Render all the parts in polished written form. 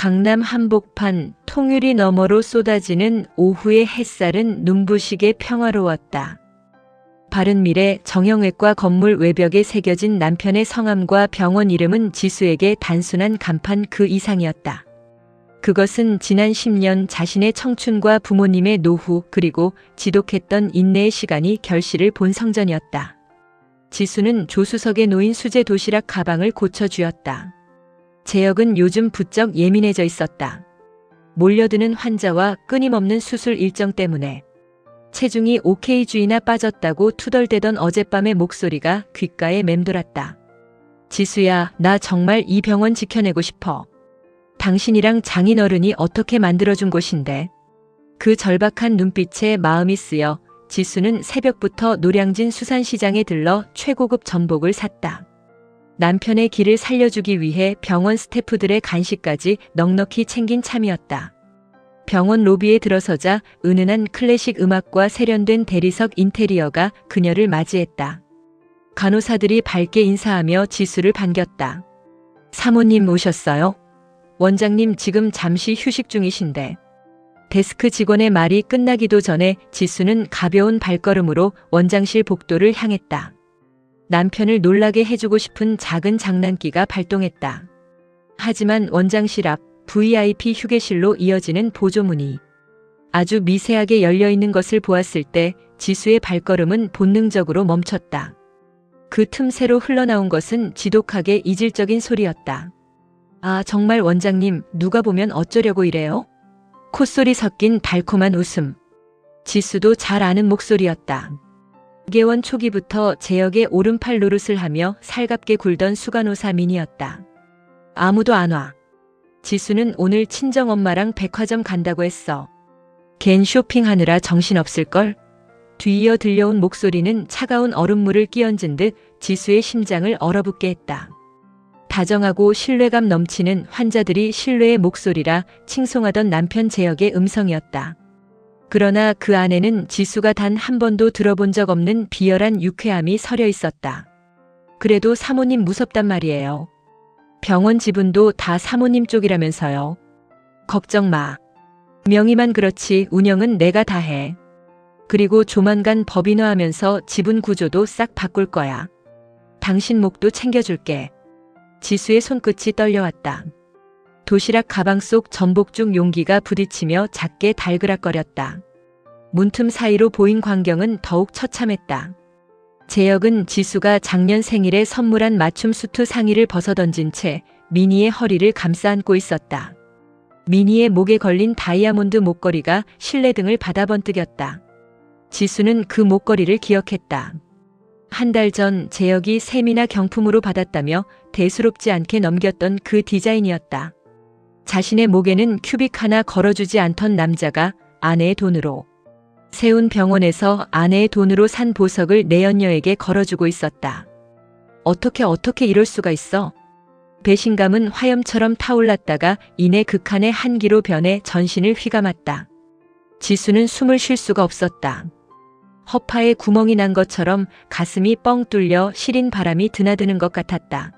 강남 한복판 통유리 너머로 쏟아지는 오후의 햇살은 눈부시게 평화로웠다. 바른미래 정형외과 건물 외벽에 새겨진 남편의 성함과 병원 이름은 지수에게 단순한 간판 그 이상이었다. 그것은 지난 10년 자신의 청춘과 부모님의 노후 그리고 지독했던 인내의 시간이 결실을 본 성전이었다. 지수는 조수석에 놓인 수제 도시락 가방을 고쳐주었다. 재혁은 요즘 부쩍 예민해져 있었다. 몰려드는 환자와 끊임없는 수술 일정 때문에 체중이 5kg나 빠졌다고 투덜대던 어젯밤의 목소리가 귓가에 맴돌았다. 지수야, 나 정말 이 병원 지켜내고 싶어. 당신이랑 장인어른이 어떻게 만들어준 곳인데. 그 절박한 눈빛에 마음이 쓰여 지수는 새벽부터 노량진 수산시장에 들러 최고급 전복을 샀다. 남편의 길을 살려주기 위해 병원 스태프들의 간식까지 넉넉히 챙긴 참이었다. 병원 로비에 들어서자 은은한 클래식 음악과 세련된 대리석 인테리어가 그녀를 맞이했다. 간호사들이 밝게 인사하며 지수를 반겼다. 사모님 오셨어요? 원장님 지금 잠시 휴식 중이신데. 데스크 직원의 말이 끝나기도 전에 지수는 가벼운 발걸음으로 원장실 복도를 향했다. 남편을 놀라게 해주고 싶은 작은 장난기가 발동했다. 하지만 원장실 앞 VIP 휴게실로 이어지는 보조문이 아주 미세하게 열려있는 것을 보았을 때 지수의 발걸음은 본능적으로 멈췄다. 그 틈새로 흘러나온 것은 지독하게 이질적인 소리였다. 아, 정말 원장님, 누가 보면 어쩌려고 이래요? 콧소리 섞인 달콤한 웃음. 지수도 잘 아는 목소리였다. 개원 초기부터 재혁의 오른팔 노릇을 하며 살갑게 굴던 수간호사 민이었다. 아무도 안 와. 지수는 오늘 친정엄마랑 백화점 간다고 했어. 걘 쇼핑하느라 정신없을걸? 뒤이어 들려온 목소리는 차가운 얼음물을 끼얹은 듯 지수의 심장을 얼어붙게 했다. 다정하고 신뢰감 넘치는 환자들이 신뢰의 목소리라 칭송하던 남편 재혁의 음성이었다. 그러나 그 안에는 지수가 단 한 번도 들어본 적 없는 비열한 유쾌함이 서려 있었다. 그래도 사모님 무섭단 말이에요. 병원 지분도 다 사모님 쪽이라면서요. 걱정 마. 명의만 그렇지 운영은 내가 다 해. 그리고 조만간 법인화하면서 지분 구조도 싹 바꿀 거야. 당신 목도 챙겨줄게. 지수의 손끝이 떨려왔다. 도시락 가방 속 전복죽 용기가 부딪히며 작게 달그락거렸다. 문틈 사이로 보인 광경은 더욱 처참했다. 재혁은 지수가 작년 생일에 선물한 맞춤 수트 상의를 벗어던진 채 미니의 허리를 감싸 안고 있었다. 미니의 목에 걸린 다이아몬드 목걸이가 실내등을 받아 번뜩였다. 지수는 그 목걸이를 기억했다. 한 달 전 재혁이 세미나 경품으로 받았다며 대수롭지 않게 넘겼던 그 디자인이었다. 자신의 목에는 큐빅 하나 걸어주지 않던 남자가 아내의 돈으로 세운 병원에서 아내의 돈으로 산 보석을 내연녀에게 걸어주고 있었다. 어떻게 이럴 수가 있어? 배신감은 화염처럼 타올랐다가 이내 극한의 한기로 변해 전신을 휘감았다. 지수는 숨을 쉴 수가 없었다. 허파에 구멍이 난 것처럼 가슴이 뻥 뚫려 시린 바람이 드나드는 것 같았다.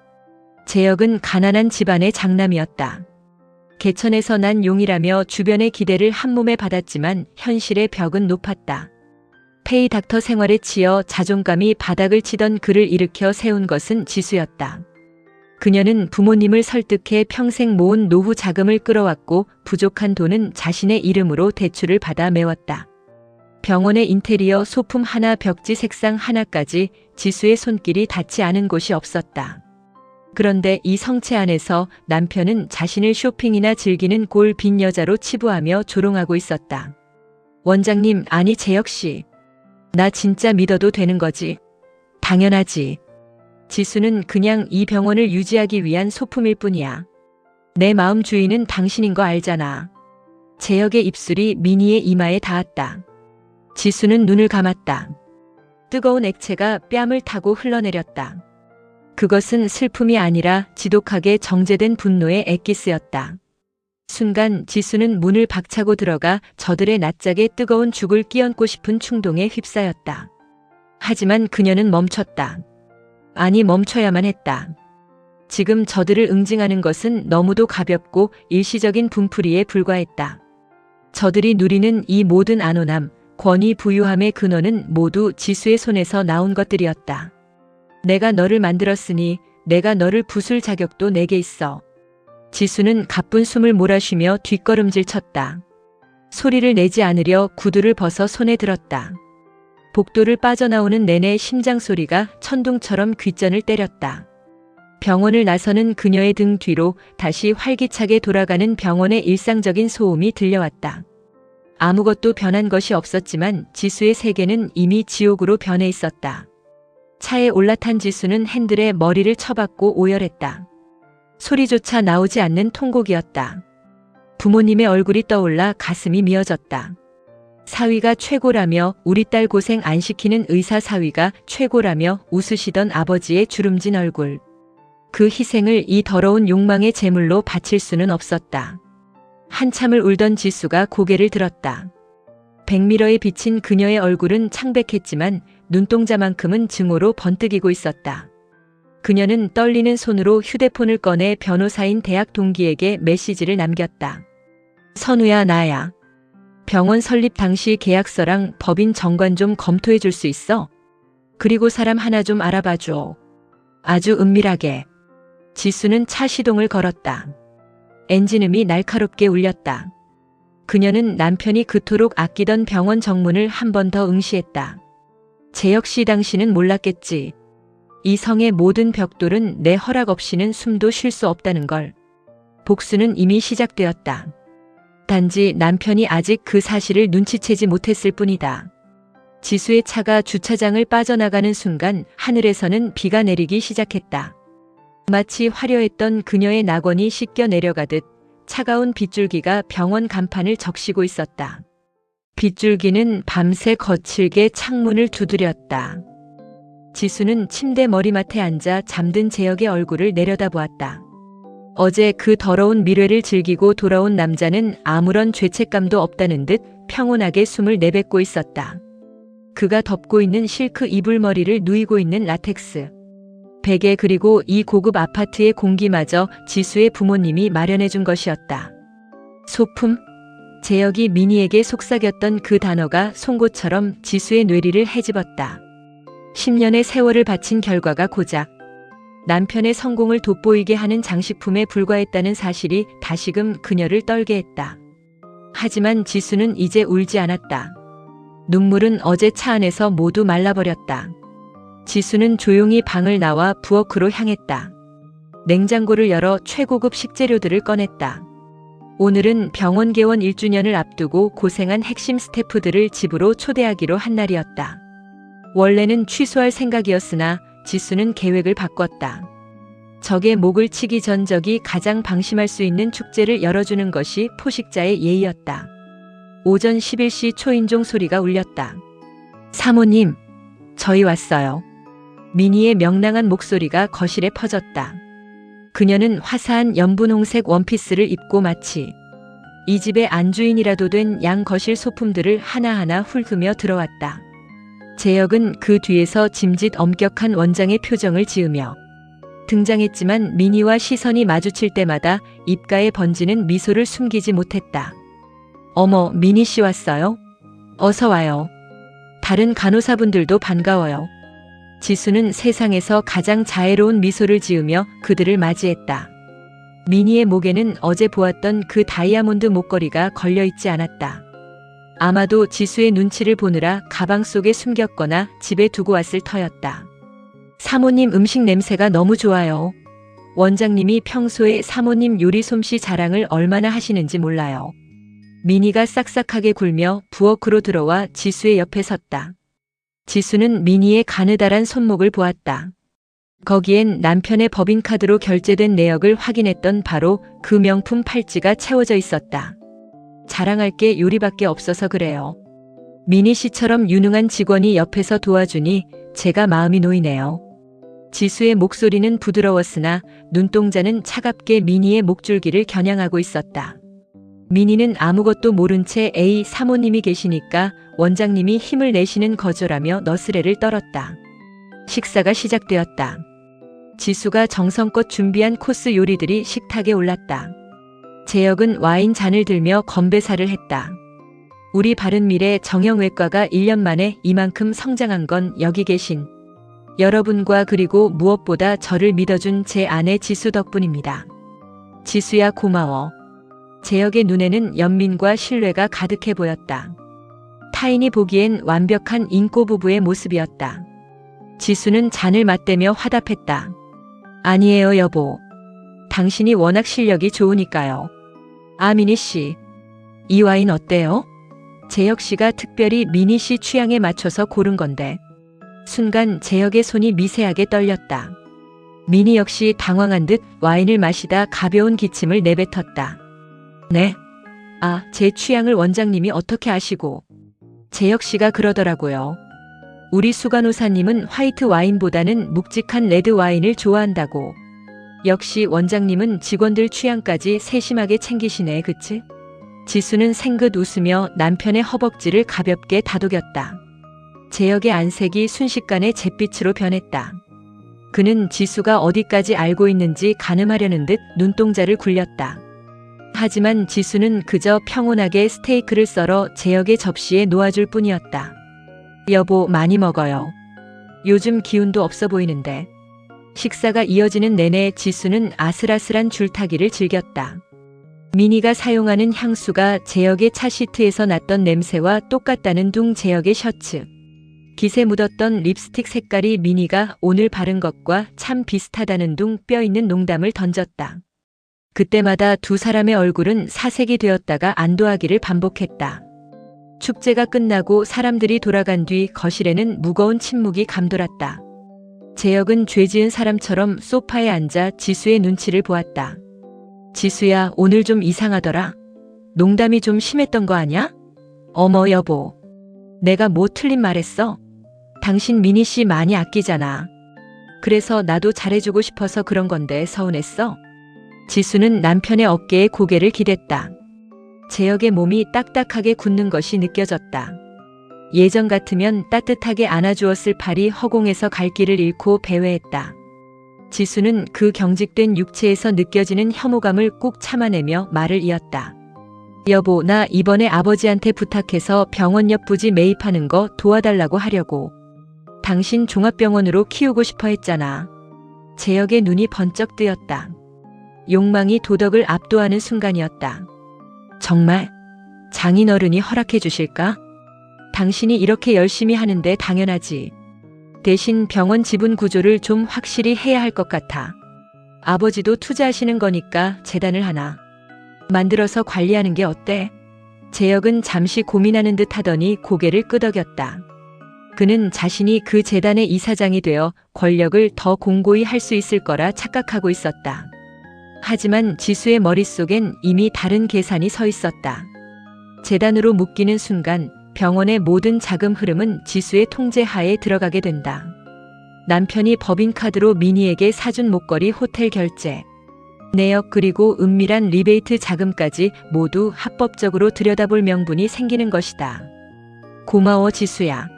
재혁은 가난한 집안의 장남이었다. 개천에서 난 용이라며 주변의 기대를 한몸에 받았지만 현실의 벽은 높았다. 페이 닥터 생활에 치여 자존감이 바닥을 치던 그를 일으켜 세운 것은 지수였다. 그녀는 부모님을 설득해 평생 모은 노후 자금을 끌어왔고 부족한 돈은 자신의 이름으로 대출을 받아 메웠다. 병원의 인테리어 소품 하나 벽지 색상 하나까지 지수의 손길이 닿지 않은 곳이 없었다. 그런데 이 성체 안에서 남편은 자신을 쇼핑이나 즐기는 꼴 빈 여자로 치부하며 조롱하고 있었다. 원장님, 아니 재혁 씨. 나 진짜 믿어도 되는 거지? 당연하지. 지수는 그냥 이 병원을 유지하기 위한 소품일 뿐이야. 내 마음 주인은 당신인 거 알잖아. 재혁의 입술이 미니의 이마에 닿았다. 지수는 눈을 감았다. 뜨거운 액체가 뺨을 타고 흘러내렸다. 그것은 슬픔이 아니라 지독하게 정제된 분노의 엑기스였다. 순간 지수는 문을 박차고 들어가 저들의 낯짝에 뜨거운 죽을 끼얹고 싶은 충동에 휩싸였다. 하지만 그녀는 멈췄다. 아니 멈춰야만 했다. 지금 저들을 응징하는 것은 너무도 가볍고 일시적인 분풀이에 불과했다. 저들이 누리는 이 모든 안온함, 권위 부유함의 근원은 모두 지수의 손에서 나온 것들이었다. 내가 너를 만들었으니 내가 너를 부술 자격도 내게 있어. 지수는 가쁜 숨을 몰아쉬며 뒷걸음질 쳤다. 소리를 내지 않으려 구두를 벗어 손에 들었다. 복도를 빠져나오는 내내 심장 소리가 천둥처럼 귓전을 때렸다. 병원을 나서는 그녀의 등 뒤로 다시 활기차게 돌아가는 병원의 일상적인 소음이 들려왔다. 아무것도 변한 것이 없었지만 지수의 세계는 이미 지옥으로 변해 있었다. 차에 올라탄 지수는 핸들에 머리를 쳐박고 오열했다. 소리조차 나오지 않는 통곡이었다. 부모님의 얼굴이 떠올라 가슴이 미어졌다. 사위가 최고라며 우리 딸 고생 안 시키는 의사 사위가 최고라며 웃으시던 아버지의 주름진 얼굴. 그 희생을 이 더러운 욕망의 제물로 바칠 수는 없었다. 한참을 울던 지수가 고개를 들었다. 백미러에 비친 그녀의 얼굴은 창백했지만 눈동자만큼은 증오로 번뜩이고 있었다. 그녀는 떨리는 손으로 휴대폰을 꺼내 변호사인 대학 동기에게 메시지를 남겼다. 선우야, 나야. 병원 설립 당시 계약서랑 법인 정관 좀 검토해 줄 수 있어? 그리고 사람 하나 좀 알아봐 줘. 아주 은밀하게. 지수는 차 시동을 걸었다. 엔진음이 날카롭게 울렸다. 그녀는 남편이 그토록 아끼던 병원 정문을 한 번 더 응시했다. 제 역시 당신은 몰랐겠지. 이 성의 모든 벽돌은 내 허락 없이는 숨도 쉴 수 없다는 걸. 복수는 이미 시작되었다. 단지 남편이 아직 그 사실을 눈치채지 못했을 뿐이다. 지수의 차가 주차장을 빠져나가는 순간 하늘에서는 비가 내리기 시작했다. 마치 화려했던 그녀의 낙원이 씻겨 내려가듯 차가운 빗줄기가 병원 간판을 적시고 있었다. 빗줄기는 밤새 거칠게 창문을 두드렸다. 지수는 침대 머리맡에 앉아 잠든 재혁의 얼굴을 내려다보았다. 어제 그 더러운 미래를 즐기고 돌아온 남자는 아무런 죄책감도 없다는 듯 평온하게 숨을 내뱉고 있었다. 그가 덮고 있는 실크 이불머리를 누이고 있는 라텍스 베개 그리고 이 고급 아파트의 공기마저 지수의 부모님이 마련해 준 것이었다. 소품? 재혁이 미니에게 속삭였던 그 단어가 송곳처럼 지수의 뇌리를 헤집었다. 10년의 세월을 바친 결과가 고작 남편의 성공을 돋보이게 하는 장식품에 불과했다는 사실이 다시금 그녀를 떨게 했다. 하지만 지수는 이제 울지 않았다. 눈물은 어제 차 안에서 모두 말라버렸다. 지수는 조용히 방을 나와 부엌으로 향했다. 냉장고를 열어 최고급 식재료들을 꺼냈다. 오늘은 병원 개원 1주년을 앞두고 고생한 핵심 스태프들을 집으로 초대하기로 한 날이었다. 원래는 취소할 생각이었으나 지수는 계획을 바꿨다. 적의 목을 치기 전 적이 가장 방심할 수 있는 축제를 열어주는 것이 포식자의 예의였다. 오전 11시 초인종 소리가 울렸다. 사모님, 저희 왔어요. 미니의 명랑한 목소리가 거실에 퍼졌다. 그녀는 화사한 연분홍색 원피스를 입고 마치 이 집의 안주인이라도 된 양 거실 소품들을 하나하나 훑으며 들어왔다. 재혁은 그 뒤에서 짐짓 엄격한 원장의 표정을 지으며 등장했지만 미니와 시선이 마주칠 때마다 입가에 번지는 미소를 숨기지 못했다. 어머, 미니 씨 왔어요? 어서 와요. 다른 간호사분들도 반가워요. 지수는 세상에서 가장 자애로운 미소를 지으며 그들을 맞이했다. 미니의 목에는 어제 보았던 그 다이아몬드 목걸이가 걸려있지 않았다. 아마도 지수의 눈치를 보느라 가방 속에 숨겼거나 집에 두고 왔을 터였다. 사모님 음식 냄새가 너무 좋아요. 원장님이 평소에 사모님 요리 솜씨 자랑을 얼마나 하시는지 몰라요. 미니가 싹싹하게 굴며 부엌으로 들어와 지수의 옆에 섰다. 지수는 미니의 가느다란 손목을 보았다. 거기엔 남편의 법인카드로 결제된 내역을 확인했던 바로 그 명품 팔찌가 채워져 있었다. 자랑할 게 요리밖에 없어서 그래요. 미니 씨처럼 유능한 직원이 옆에서 도와주니 제가 마음이 놓이네요. 지수의 목소리는 부드러웠으나 눈동자는 차갑게 미니의 목줄기를 겨냥하고 있었다. 미니는 아무것도 모른 채 에이 사모님이 계시니까 원장님이 힘을 내시는 거죠라며 너스레를 떨었다. 식사가 시작되었다. 지수가 정성껏 준비한 코스 요리들이 식탁에 올랐다. 재혁은 와인 잔을 들며 건배사를 했다. 우리 바른미래 정형외과가 1년 만에 이만큼 성장한 건 여기 계신 여러분과 그리고 무엇보다 저를 믿어준 제 아내 지수 덕분입니다. 지수야 고마워. 재혁의 눈에는 연민과 신뢰가 가득해 보였다. 타인이 보기엔 완벽한 인꼬 부부의 모습이었다. 지수는 잔을 맞대며 화답했다. 아니에요 여보. 당신이 워낙 실력이 좋으니까요. 미니 씨, 이 와인 어때요? 재혁 씨가 특별히 미니 씨 취향에 맞춰서 고른 건데. 순간 재혁의 손이 미세하게 떨렸다. 미니 역시 당황한 듯 와인을 마시다 가벼운 기침을 내뱉었다. 네? 제 취향을 원장님이 어떻게 아시고? 재혁 씨가 그러더라고요. 우리 수간호사님은 화이트 와인보다는 묵직한 레드 와인을 좋아한다고. 역시 원장님은 직원들 취향까지 세심하게 챙기시네, 그치? 지수는 생긋 웃으며 남편의 허벅지를 가볍게 다독였다. 재혁의 안색이 순식간에 잿빛으로 변했다. 그는 지수가 어디까지 알고 있는지 가늠하려는 듯 눈동자를 굴렸다. 하지만 지수는 그저 평온하게 스테이크를 썰어 재혁의 접시에 놓아줄 뿐이었다. 여보, 많이 먹어요. 요즘 기운도 없어 보이는데. 식사가 이어지는 내내 지수는 아슬아슬한 줄타기를 즐겼다. 미니가 사용하는 향수가 재혁의 차 시트에서 났던 냄새와 똑같다는 둥 재혁의 셔츠. 깃에 묻었던 립스틱 색깔이 미니가 오늘 바른 것과 참 비슷하다는 둥 뼈있는 농담을 던졌다. 그때마다 두 사람의 얼굴은 사색이 되었다가 안도하기를 반복했다. 축제가 끝나고 사람들이 돌아간 뒤 거실에는 무거운 침묵이 감돌았다. 재혁은 죄 지은 사람처럼 소파에 앉아 지수의 눈치를 보았다. 지수야, 오늘 좀 이상하더라. 농담이 좀 심했던 거 아냐? 어머 여보. 내가 뭐 틀린 말 했어? 당신 미니 씨 많이 아끼잖아. 그래서 나도 잘해주고 싶어서 그런 건데 서운했어? 지수는 남편의 어깨에 고개를 기댔다. 재혁의 몸이 딱딱하게 굳는 것이 느껴졌다. 예전 같으면 따뜻하게 안아주었을 팔이 허공에서 갈 길을 잃고 배회했다. 지수는 그 경직된 육체에서 느껴지는 혐오감을 꾹 참아내며 말을 이었다. 여보, 나 이번에 아버지한테 부탁해서 병원 옆 부지 매입하는 거 도와달라고 하려고. 당신 종합병원으로 키우고 싶어 했잖아. 재혁의 눈이 번쩍 뜨였다. 욕망이 도덕을 압도하는 순간이었다. 정말? 장인어른이 허락해 주실까? 당신이 이렇게 열심히 하는데 당연하지. 대신 병원 지분 구조를 좀 확실히 해야 할 것 같아. 아버지도 투자하시는 거니까 재단을 하나 만들어서 관리하는 게 어때? 재혁은 잠시 고민하는 듯 하더니 고개를 끄덕였다. 그는 자신이 그 재단의 이사장이 되어 권력을 더 공고히 할 수 있을 거라 착각하고 있었다. 하지만 지수의 머릿속엔 이미 다른 계산이 서 있었다. 재단으로 묶이는 순간 병원의 모든 자금 흐름은 지수의 통제 하에 들어가게 된다. 남편이 법인카드로 미니에게 사준 목걸이 호텔 결제, 내역 그리고 은밀한 리베이트 자금까지 모두 합법적으로 들여다볼 명분이 생기는 것이다. 고마워 지수야.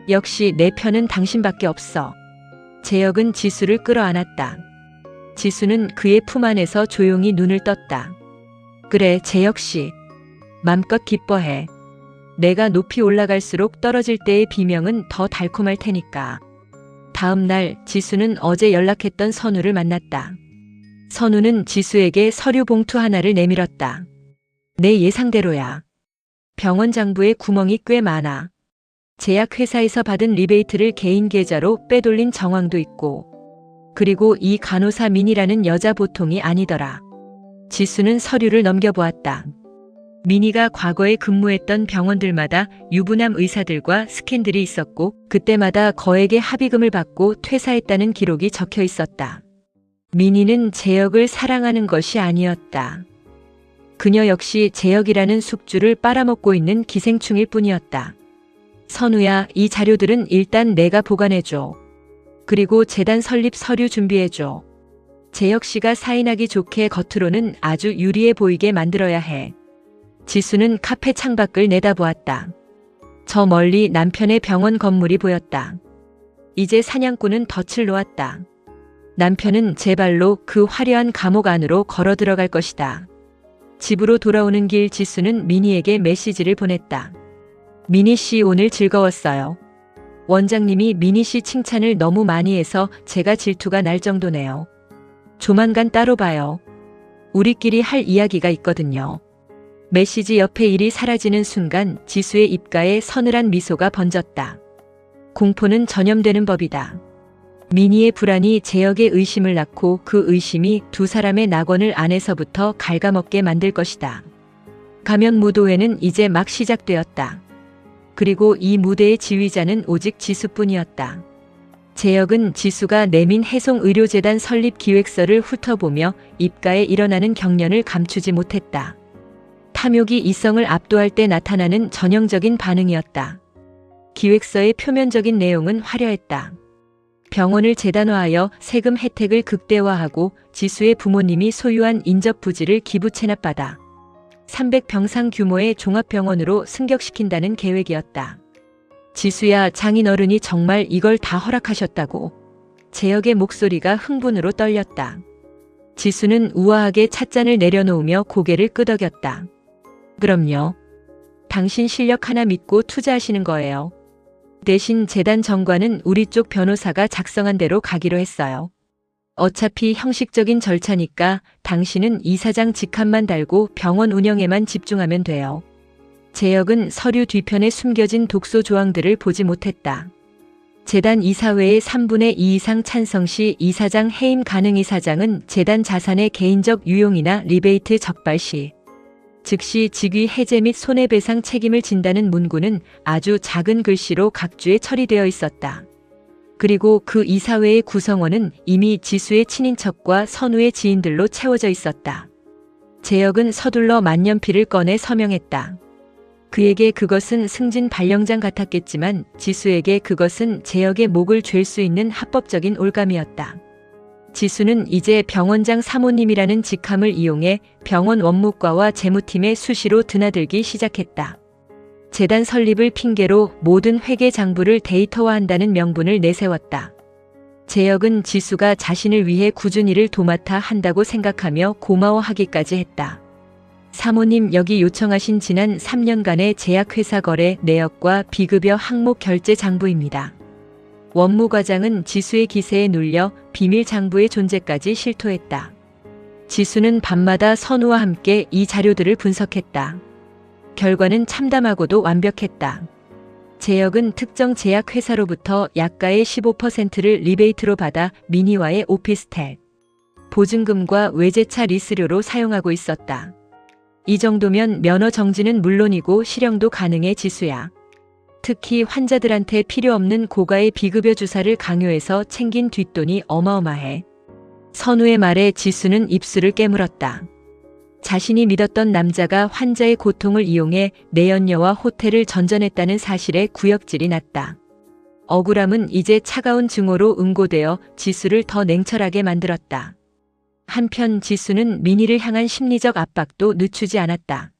역시 내 편은 당신밖에 없어. 재혁은 지수를 끌어안았다. 지수는 그의 품 안에서 조용히 눈을 떴다. 그래 재혁 씨. 맘껏 기뻐해. 내가 높이 올라갈수록 떨어질 때의 비명은 더 달콤할 테니까. 다음 날 지수는 어제 연락했던 선우를 만났다. 선우는 지수에게 서류 봉투 하나를 내밀었다. 내 예상대로야. 병원 장부에 구멍이 꽤 많아. 제약회사에서 받은 리베이트를 개인 계좌로 빼돌린 정황도 있고. 그리고 이 간호사 민이라는 여자 보통이 아니더라. 지수는 서류를 넘겨보았다. 민이가 과거에 근무했던 병원들마다 유부남 의사들과 스캔들이 있었고 그때마다 거액의 합의금을 받고 퇴사했다는 기록이 적혀 있었다. 민이는 재혁을 사랑하는 것이 아니었다. 그녀 역시 재혁이라는 숙주를 빨아먹고 있는 기생충일 뿐이었다. 선우야, 이 자료들은 일단 내가 보관해줘. 그리고 재단 설립 서류 준비해줘. 재혁 씨가 사인하기 좋게 겉으로는 아주 유리해 보이게 만들어야 해. 지수는 카페 창밖을 내다보았다. 저 멀리 남편의 병원 건물이 보였다. 이제 사냥꾼은 덫을 놓았다. 남편은 제 발로 그 화려한 감옥 안으로 걸어 들어갈 것이다. 집으로 돌아오는 길 지수는 미니에게 메시지를 보냈다. 미니 씨 오늘 즐거웠어요. 원장님이 미니 씨 칭찬을 너무 많이 해서 제가 질투가 날 정도네요. 조만간 따로 봐요. 우리끼리 할 이야기가 있거든요. 메시지 옆에 일이 사라지는 순간 지수의 입가에 서늘한 미소가 번졌다. 공포는 전염되는 법이다. 미니의 불안이 재혁의 의심을 낳고 그 의심이 두 사람의 낙원을 안에서부터 갉아먹게 만들 것이다. 가면 무도회는 이제 막 시작되었다. 그리고 이 무대의 지휘자는 오직 지수뿐이었다. 재혁은 지수가 내민 해송의료재단 설립 기획서를 훑어보며 입가에 일어나는 경련을 감추지 못했다. 탐욕이 이성을 압도할 때 나타나는 전형적인 반응이었다. 기획서의 표면적인 내용은 화려했다. 병원을 재단화하여 세금 혜택을 극대화하고 지수의 부모님이 소유한 인접 부지를 기부 체납받아 300병상 규모의 종합병원으로 승격시킨다는 계획이었다. 지수야, 장인어른이 정말 이걸 다 허락하셨다고. 재혁의 목소리가 흥분으로 떨렸다. 지수는 우아하게 찻잔을 내려놓으며 고개를 끄덕였다. 그럼요. 당신 실력 하나 믿고 투자하시는 거예요. 대신 재단 정관은 우리 쪽 변호사가 작성한 대로 가기로 했어요. 어차피 형식적인 절차니까 당신은 이사장 직함만 달고 병원 운영에만 집중하면 돼요. 재혁은 서류 뒤편에 숨겨진 독소 조항들을 보지 못했다. 재단 이사회의 3분의 2 이상 찬성 시 이사장 해임 가능. 이사장은 재단 자산의 개인적 유용이나 리베이트 적발 시 즉시 직위 해제 및 손해배상 책임을 진다는 문구는 아주 작은 글씨로 각주에 처리되어 있었다. 그리고 그 이사회의 구성원은 이미 지수의 친인척과 선우의 지인들로 채워져 있었다. 재혁은 서둘러 만년필을 꺼내 서명했다. 그에게 그것은 승진 발령장 같았겠지만 지수에게 그것은 재혁의 목을 죄 수 있는 합법적인 올감이었다. 지수는 이제 병원장 사모님이라는 직함을 이용해 병원 원무과와 재무팀에 수시로 드나들기 시작했다. 재단 설립을 핑계로 모든 회계 장부를 데이터화한다는 명분을 내세웠다. 재혁은 지수가 자신을 위해 꾸준히 일을 도맡아 한다고 생각하며 고마워하기까지 했다. 사모님, 여기 요청하신 지난 3년간의 제약회사 거래 내역과 비급여 항목 결제 장부입니다. 원무과장은 지수의 기세에 눌려 비밀 장부의 존재까지 실토했다. 지수는 밤마다 선우와 함께 이 자료들을 분석했다. 결과는 참담하고도 완벽했다. 재혁은 특정 제약회사로부터 약가의 15%를 리베이트로 받아 미니와의 오피스텔, 보증금과 외제차 리스료로 사용하고 있었다. 이 정도면 면허 정지는 물론이고 실형도 가능해. 지수야. 특히 환자들한테 필요 없는 고가의 비급여 주사를 강요해서 챙긴 뒷돈이 어마어마해. 선우의 말에 지수는 입술을 깨물었다. 자신이 믿었던 남자가 환자의 고통을 이용해 내연녀와 호텔을 전전했다는 사실에 구역질이 났다. 억울함은 이제 차가운 증오로 응고되어 지수를 더 냉철하게 만들었다. 한편 지수는 미니를 향한 심리적 압박도 늦추지 않았다.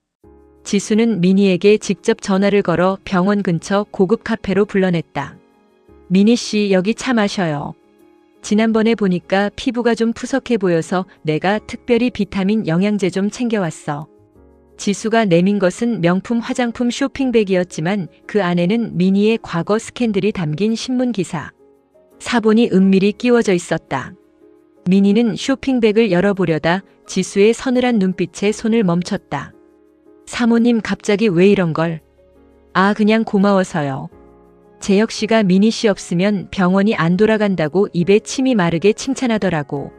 지수는 미니에게 직접 전화를 걸어 병원 근처 고급 카페로 불러냈다. 미니 씨, 여기 차 마셔요. 지난번에 보니까 피부가 좀 푸석해 보여서 내가 특별히 비타민 영양제 좀 챙겨왔어. 지수가 내민 것은 명품 화장품 쇼핑백이었지만 그 안에는 미니의 과거 스캔들이 담긴 신문기사, 사본이 은밀히 끼워져 있었다. 미니는 쇼핑백을 열어보려다 지수의 서늘한 눈빛에 손을 멈췄다. 사모님, 갑자기 왜 이런 걸? 아, 그냥 고마워서요. 재혁 씨가 미니 씨 없으면 병원이 안 돌아간다고 입에 침이 마르게 칭찬하더라고.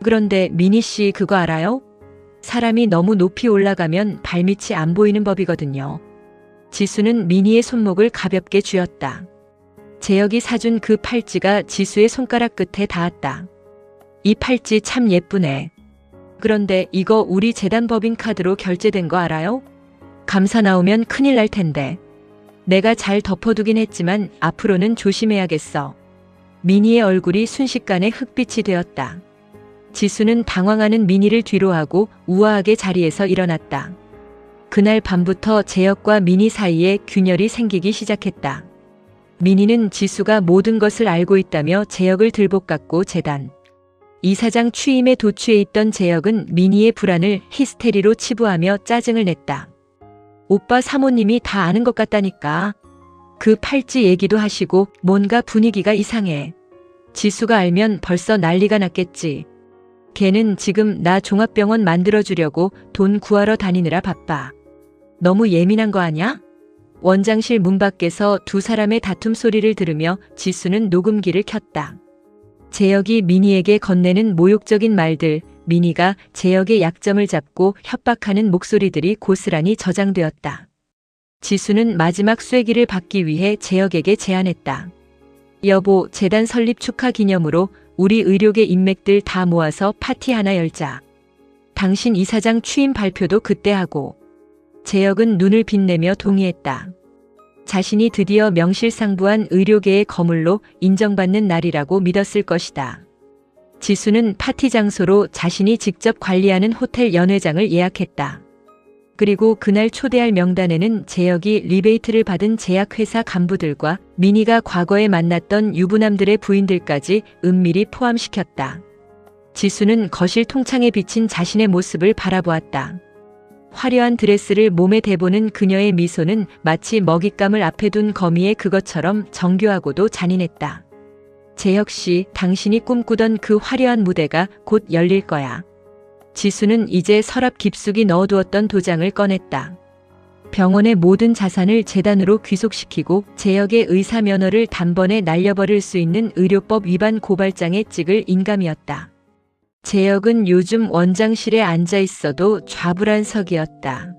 그런데 미니 씨 그거 알아요? 사람이 너무 높이 올라가면 발밑이 안 보이는 법이거든요. 지수는 미니의 손목을 가볍게 쥐었다. 재혁이 사준 그 팔찌가 지수의 손가락 끝에 닿았다. 이 팔찌 참 예쁘네. 그런데 이거 우리 재단 법인카드로 결제된 거 알아요? 감사 나오면 큰일 날 텐데. 내가 잘 덮어두긴 했지만 앞으로는 조심해야겠어. 미니의 얼굴이 순식간에 흑빛이 되었다. 지수는 당황하는 미니를 뒤로하고 우아하게 자리에서 일어났다. 그날 밤부터 재혁과 미니 사이에 균열이 생기기 시작했다. 미니는 지수가 모든 것을 알고 있다며 재혁을 들볶았고 재단 이사장 취임에 도취해 있던 재혁은 민희의 불안을 히스테리로 치부하며 짜증을 냈다. 오빠 사모님이 다 아는 것 같다니까. 그 팔찌 얘기도 하시고 뭔가 분위기가 이상해. 지수가 알면 벌써 난리가 났겠지. 걔는 지금 나 종합병원 만들어주려고 돈 구하러 다니느라 바빠. 너무 예민한 거 아냐? 원장실 문 밖에서 두 사람의 다툼 소리를 들으며 지수는 녹음기를 켰다. 재혁이 민희에게 건네는 모욕적인 말들, 민희가 재혁의 약점을 잡고 협박하는 목소리들이 고스란히 저장되었다. 지수는 마지막 쐐기를 받기 위해 재혁에게 제안했다. 여보, 재단 설립 축하 기념으로 우리 의료계 인맥들 다 모아서 파티 하나 열자. 당신 이사장 취임 발표도 그때 하고. 재혁은 눈을 빛내며 동의했다. 자신이 드디어 명실상부한 의료계의 거물로 인정받는 날이라고 믿었을 것이다. 지수는 파티 장소로 자신이 직접 관리하는 호텔 연회장을 예약했다. 그리고 그날 초대할 명단에는 재혁이 리베이트를 받은 제약회사 간부들과 민희가 과거에 만났던 유부남들의 부인들까지 은밀히 포함시켰다. 지수는 거실 통창에 비친 자신의 모습을 바라보았다. 화려한 드레스를 몸에 대보는 그녀의 미소는 마치 먹잇감을 앞에 둔 거미의 그것처럼 정교하고도 잔인했다. 재혁 씨, 당신이 꿈꾸던 그 화려한 무대가 곧 열릴 거야. 지수는 이제 서랍 깊숙이 넣어두었던 도장을 꺼냈다. 병원의 모든 자산을 재단으로 귀속시키고 재혁의 의사 면허를 단번에 날려버릴 수 있는 의료법 위반 고발장에 찍을 인감이었다. 재혁은 요즘 원장실에 앉아 있어도 좌불안석이었다.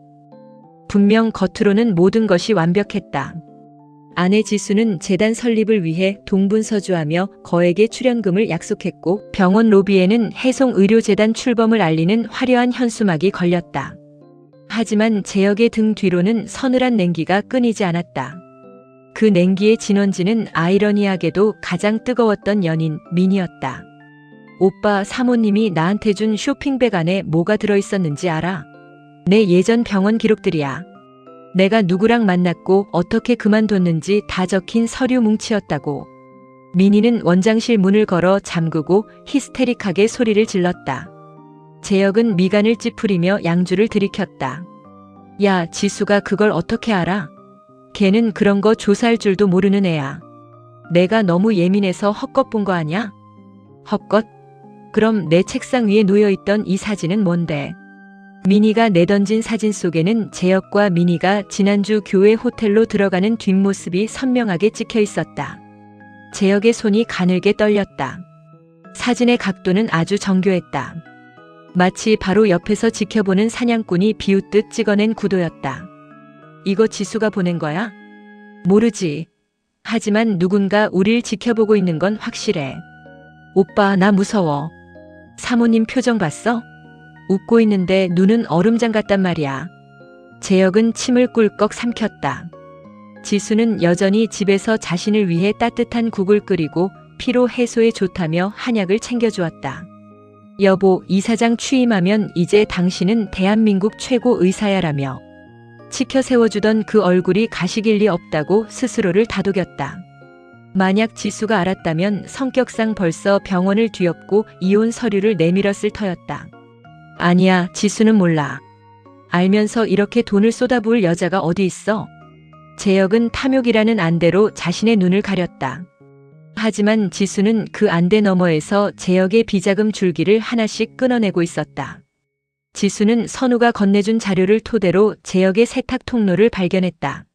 분명 겉으로는 모든 것이 완벽했다. 아내 지수는 재단 설립을 위해 동분서주하며 거액의 출연금을 약속했고 병원 로비에는 해송의료재단 출범을 알리는 화려한 현수막이 걸렸다. 하지만 재혁의 등 뒤로는 서늘한 냉기가 끊이지 않았다. 그 냉기의 진원지는 아이러니하게도 가장 뜨거웠던 연인 민희였다. 오빠 사모님이 나한테 준 쇼핑백 안에 뭐가 들어있었는지 알아? 내 예전 병원 기록들이야. 내가 누구랑 만났고 어떻게 그만뒀는지 다 적힌 서류 뭉치였다고. 민희는 원장실 문을 걸어 잠그고 히스테릭하게 소리를 질렀다. 재혁은 미간을 찌푸리며 양주를 들이켰다. 야, 지수가 그걸 어떻게 알아? 걔는 그런 거 조사할 줄도 모르는 애야. 내가 너무 예민해서 헛것 본 거 아냐? 헛것? 그럼 내 책상 위에 놓여있던 이 사진은 뭔데? 민희가 내던진 사진 속에는 재혁과 민희가 지난주 교회 호텔로 들어가는 뒷모습이 선명하게 찍혀 있었다. 재혁의 손이 가늘게 떨렸다. 사진의 각도는 아주 정교했다. 마치 바로 옆에서 지켜보는 사냥꾼이 비웃듯 찍어낸 구도였다. 이거 지수가 보낸 거야? 모르지. 하지만 누군가 우릴 지켜보고 있는 건 확실해. 오빠, 나 무서워. 사모님 표정 봤어? 웃고 있는데 눈은 얼음장 같단 말이야. 재혁은 침을 꿀꺽 삼켰다. 지수는 여전히 집에서 자신을 위해 따뜻한 국을 끓이고 피로 해소에 좋다며 한약을 챙겨주었다. 여보, 이사장 취임하면 이제 당신은 대한민국 최고 의사야라며 치켜 세워주던 그 얼굴이 가식일 리 없다고 스스로를 다독였다. 만약 지수가 알았다면 성격상 벌써 병원을 뒤엎고 이혼 서류를 내밀었을 터였다. 아니야, 지수는 몰라. 알면서 이렇게 돈을 쏟아부을 여자가 어디 있어? 재혁은 탐욕이라는 안대로 자신의 눈을 가렸다. 하지만 지수는 그 안대 너머에서 재혁의 비자금 줄기를 하나씩 끊어내고 있었다. 지수는 선우가 건네준 자료를 토대로 재혁의 세탁 통로를 발견했다.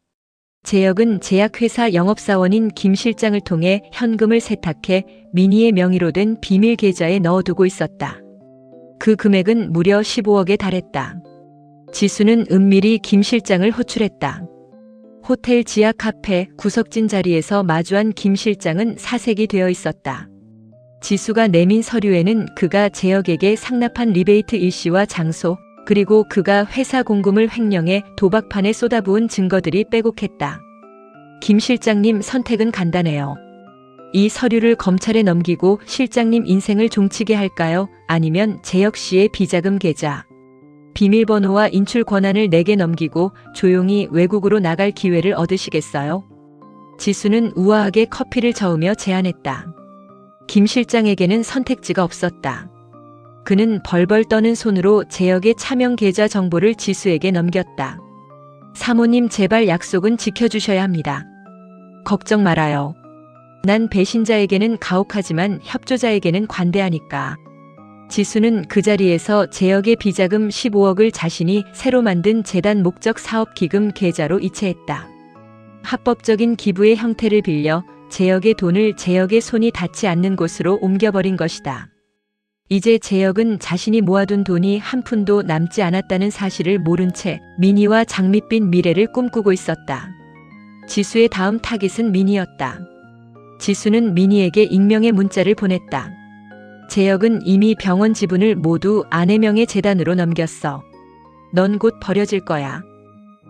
재혁은 제약회사 영업사원인 김 실장을 통해 현금을 세탁해 민희의 명의로 된 비밀 계좌에 넣어두고 있었다. 그 금액은 무려 15억에 달했다. 지수는 은밀히 김 실장을 호출했다. 호텔 지하 카페 구석진 자리에서 마주한 김 실장은 사색이 되어 있었다. 지수가 내민 서류에는 그가 재혁에게 상납한 리베이트 일시와 장소, 그리고 그가 회사 공금을 횡령해 도박판에 쏟아부은 증거들이 빼곡했다. 김 실장님, 선택은 간단해요. 이 서류를 검찰에 넘기고 실장님 인생을 종치게 할까요? 아니면 재혁 씨의 비자금 계좌, 비밀번호와 인출 권한을 내게 넘기고 조용히 외국으로 나갈 기회를 얻으시겠어요? 지수는 우아하게 커피를 저으며 제안했다. 김 실장에게는 선택지가 없었다. 그는 벌벌 떠는 손으로 재혁의 차명 계좌 정보를 지수에게 넘겼다. 사모님 제발 약속은 지켜주셔야 합니다. 걱정 말아요. 난 배신자에게는 가혹하지만 협조자에게는 관대하니까. 지수는 그 자리에서 재혁의 비자금 15억을 자신이 새로 만든 재단 목적 사업기금 계좌로 이체했다. 합법적인 기부의 형태를 빌려 재혁의 돈을 재혁의 손이 닿지 않는 곳으로 옮겨버린 것이다. 이제 재혁은 자신이 모아둔 돈이 한 푼도 남지 않았다는 사실을 모른 채 민희와 장밋빛 미래를 꿈꾸고 있었다. 지수의 다음 타깃은 민희였다. 지수는 민희에게 익명의 문자를 보냈다. 재혁은 이미 병원 지분을 모두 아내 명의 재단으로 넘겼어. 넌 곧 버려질 거야.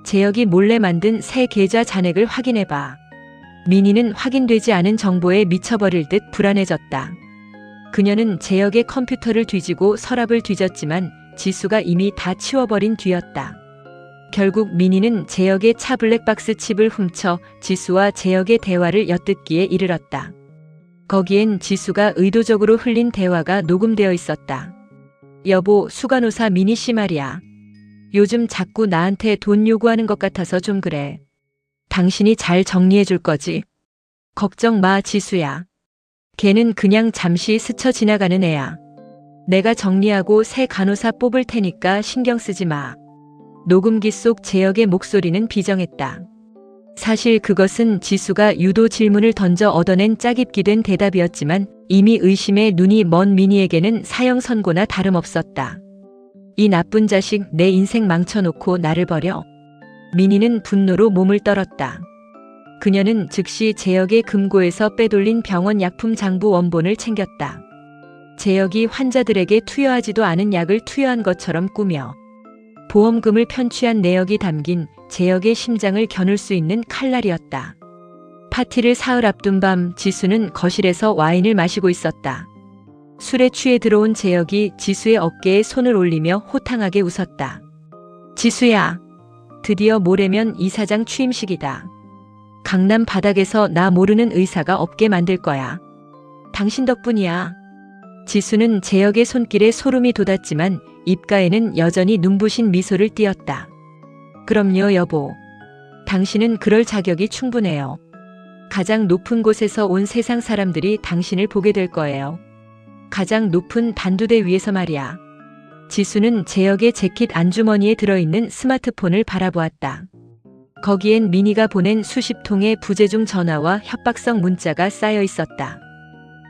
재혁이 몰래 만든 새 계좌 잔액을 확인해봐. 민희는 확인되지 않은 정보에 미쳐버릴 듯 불안해졌다. 그녀는 재혁의 컴퓨터를 뒤지고 서랍을 뒤졌지만 지수가 이미 다 치워버린 뒤였다. 결국 민희는 재혁의 차 블랙박스 칩을 훔쳐 지수와 재혁의 대화를 엿듣기에 이르렀다. 거기엔 지수가 의도적으로 흘린 대화가 녹음되어 있었다. 여보, 수간호사 민희 씨 말이야. 요즘 자꾸 나한테 돈 요구하는 것 같아서 좀 그래. 당신이 잘 정리해 줄 거지? 걱정 마, 지수야. 걔는 그냥 잠시 스쳐 지나가는 애야. 내가 정리하고 새 간호사 뽑을 테니까 신경 쓰지 마. 녹음기 속 재혁의 목소리는 비정했다. 사실 그것은 지수가 유도 질문을 던져 얻어낸 짜깁기 된 대답이었지만 이미 의심에 눈이 먼 민희에게는 사형 선고나 다름없었다. 이 나쁜 자식, 내 인생 망쳐놓고 나를 버려. 민희는 분노로 몸을 떨었다. 그녀는 즉시 재혁의 금고에서 빼돌린 병원 약품 장부 원본을 챙겼다. 재혁이 환자들에게 투여하지도 않은 약을 투여한 것처럼 꾸며 보험금을 편취한 내역이 담긴 재혁의 심장을 겨눌 수 있는 칼날이었다. 파티를 사흘 앞둔 밤 지수는 거실에서 와인을 마시고 있었다. 술에 취해 들어온 재혁이 지수의 어깨에 손을 올리며 호탕하게 웃었다. 지수야, 드디어 모레면 이사장 취임식이다. 강남 바닥에서 나 모르는 의사가 없게 만들 거야. 당신 덕분이야. 지수는 재혁의 손길에 소름이 돋았지만 입가에는 여전히 눈부신 미소를 띄었다. 그럼요, 여보. 당신은 그럴 자격이 충분해요. 가장 높은 곳에서 온 세상 사람들이 당신을 보게 될 거예요. 가장 높은 단두대 위에서 말이야. 지수는 재혁의 재킷 안주머니에 들어있는 스마트폰을 바라보았다. 거기엔 민희가 보낸 수십 통의 부재중 전화와 협박성 문자가 쌓여 있었다.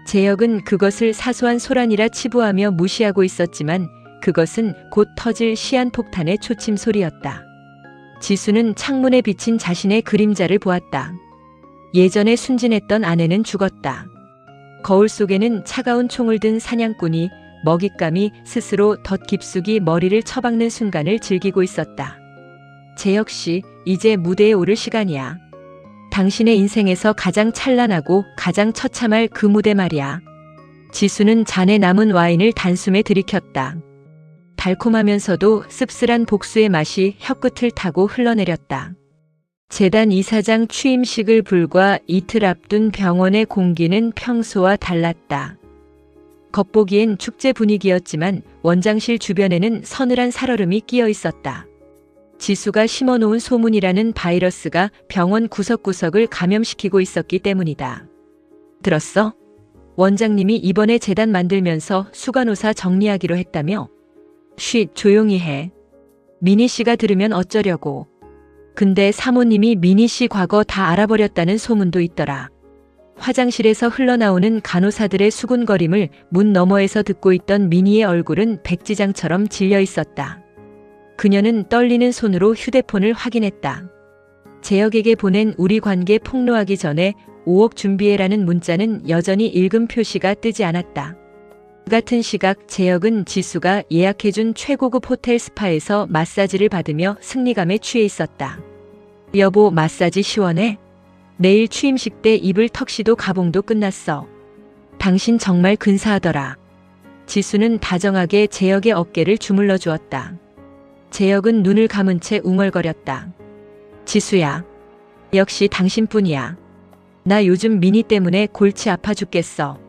재혁은 그것을 사소한 소란이라 치부하며 무시하고 있었지만 그것은 곧 터질 시한폭탄의 초침 소리였다. 지수는 창문에 비친 자신의 그림자를 보았다. 예전에 순진했던 아내는 죽었다. 거울 속에는 차가운 총을 든 사냥꾼이 먹잇감이 스스로 덧 깊숙이 머리를 처박는 순간을 즐기고 있었다. 재혁 씨, 이제 무대에 오를 시간이야. 당신의 인생에서 가장 찬란하고 가장 처참할 그 무대 말이야. 지수는 잔에 남은 와인을 단숨에 들이켰다. 달콤하면서도 씁쓸한 복수의 맛이 혀끝을 타고 흘러내렸다. 재단 이사장 취임식을 불과 이틀 앞둔 병원의 공기는 평소와 달랐다. 겉보기엔 축제 분위기였지만 원장실 주변에는 서늘한 살얼음이 끼어 있었다. 지수가 심어놓은 소문이라는 바이러스가 병원 구석구석을 감염시키고 있었기 때문이다. 들었어? 원장님이 이번에 재단 만들면서 수간호사 정리하기로 했다며? 쉿, 조용히 해. 민희 씨가 들으면 어쩌려고. 근데 사모님이 민희 씨 과거 다 알아버렸다는 소문도 있더라. 화장실에서 흘러나오는 간호사들의 수군거림을 문 너머에서 듣고 있던 민희의 얼굴은 백지장처럼 질려 있었다. 그녀는 떨리는 손으로 휴대폰을 확인했다. 재혁에게 보낸 우리 관계 폭로하기 전에 5억 준비해라는 문자는 여전히 읽음 표시가 뜨지 않았다. 그 같은 시각 재혁은 지수가 예약해준 최고급 호텔 스파에서 마사지를 받으며 승리감에 취해 있었다. 여보, 마사지 시원해? 내일 취임식 때 입을 턱시도 가봉도 끝났어. 당신 정말 근사하더라. 지수는 다정하게 재혁의 어깨를 주물러 주었다. 재혁은 눈을 감은 채 웅얼거렸다. 지수야. 역시 당신뿐이야. 나 요즘 민희 때문에 골치 아파 죽겠어.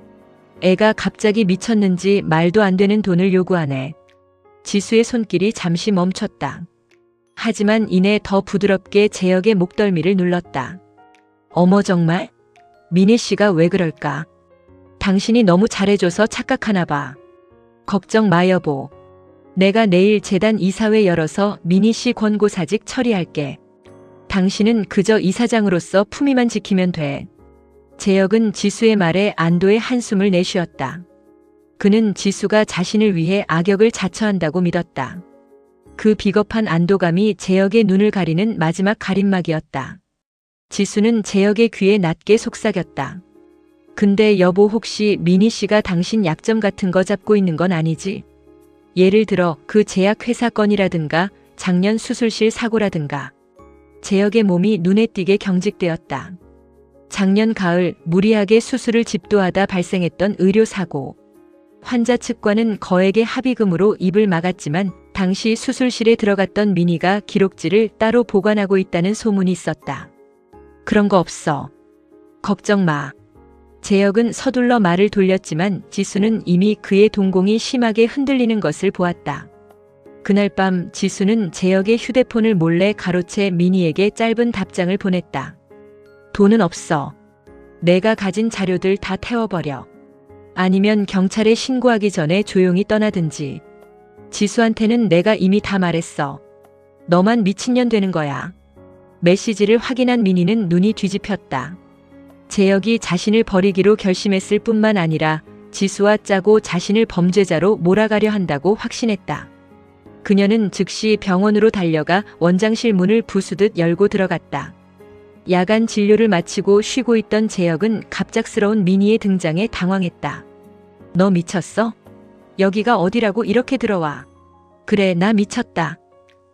애가 갑자기 미쳤는지 말도 안 되는 돈을 요구하네. 지수의 손길이 잠시 멈췄다. 하지만 이내 더 부드럽게 재혁의 목덜미를 눌렀다. 어머 정말? 민희 씨가 왜 그럴까? 당신이 너무 잘해줘서 착각하나 봐. 걱정 마 여보. 내가 내일 재단 이사회 열어서 민희 씨 권고사직 처리할게. 당신은 그저 이사장으로서 품위만 지키면 돼. 재혁은 지수의 말에 안도의 한숨을 내쉬었다. 그는 지수가 자신을 위해 악역을 자처한다고 믿었다. 그 비겁한 안도감이 재혁의 눈을 가리는 마지막 가림막이었다. 지수는 재혁의 귀에 낮게 속삭였다. 근데 여보 혹시 민희 씨가 당신 약점 같은 거 잡고 있는 건 아니지? 예를 들어 그 제약회사 건이라든가 작년 수술실 사고라든가. 재혁의 몸이 눈에 띄게 경직되었다. 작년 가을 무리하게 수술을 집도하다 발생했던 의료사고. 환자 측과는 거액의 합의금으로 입을 막았지만 당시 수술실에 들어갔던 민희가 기록지를 따로 보관하고 있다는 소문이 있었다. 그런 거 없어. 걱정 마. 재혁은 서둘러 말을 돌렸지만 지수는 이미 그의 동공이 심하게 흔들리는 것을 보았다. 그날 밤 지수는 재혁의 휴대폰을 몰래 가로채 민희에게 짧은 답장을 보냈다. 돈은 없어. 내가 가진 자료들 다 태워버려. 아니면 경찰에 신고하기 전에 조용히 떠나든지. 지수한테는 내가 이미 다 말했어. 너만 미친년 되는 거야. 메시지를 확인한 민희는 눈이 뒤집혔다. 재혁이 자신을 버리기로 결심했을 뿐만 아니라 지수와 짜고 자신을 범죄자로 몰아가려 한다고 확신했다. 그녀는 즉시 병원으로 달려가 원장실 문을 부수듯 열고 들어갔다. 야간 진료를 마치고 쉬고 있던 재혁은 갑작스러운 민희의 등장에 당황했다. 너 미쳤어? 여기가 어디라고 이렇게 들어와? 그래, 나 미쳤다.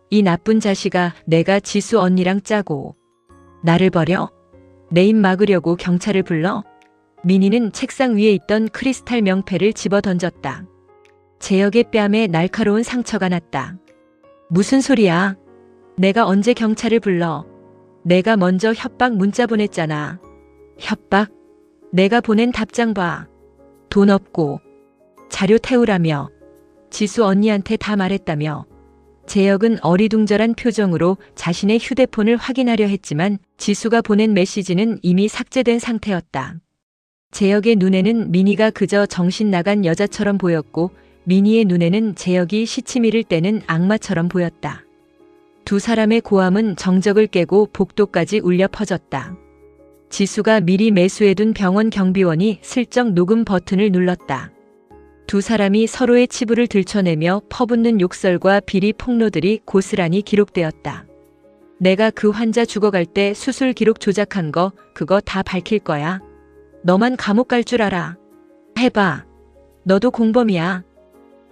이 나쁜 자식아, 내가 지수 언니랑 짜고. 나를 버려? 내 입 막으려고 경찰을 불러? 민희는 책상 위에 있던 크리스탈 명패를 집어 던졌다. 재혁의 뺨에 날카로운 상처가 났다. 무슨 소리야? 내가 언제 경찰을 불러? 내가 먼저 협박 문자 보냈잖아. 협박? 내가 보낸 답장 봐. 돈 없고 자료 태우라며. 지수 언니한테 다 말했다며. 재혁은 어리둥절한 표정으로 자신의 휴대폰을 확인하려 했지만 지수가 보낸 메시지는 이미 삭제된 상태였다. 재혁의 눈에는 민희가 그저 정신 나간 여자처럼 보였고 민희의 눈에는 재혁이 시치미를 떼는 악마처럼 보였다. 두 사람의 고함은 정적을 깨고 복도까지 울려 퍼졌다. 지수가 미리 매수해둔 병원 경비원이 슬쩍 녹음 버튼을 눌렀다. 두 사람이 서로의 치부를 들춰내며 퍼붓는 욕설과 비리 폭로들이 고스란히 기록되었다. 내가 그 환자 죽어갈 때 수술 기록 조작한 거 그거 다 밝힐 거야. 너만 감옥 갈 줄 알아. 해봐. 너도 공범이야.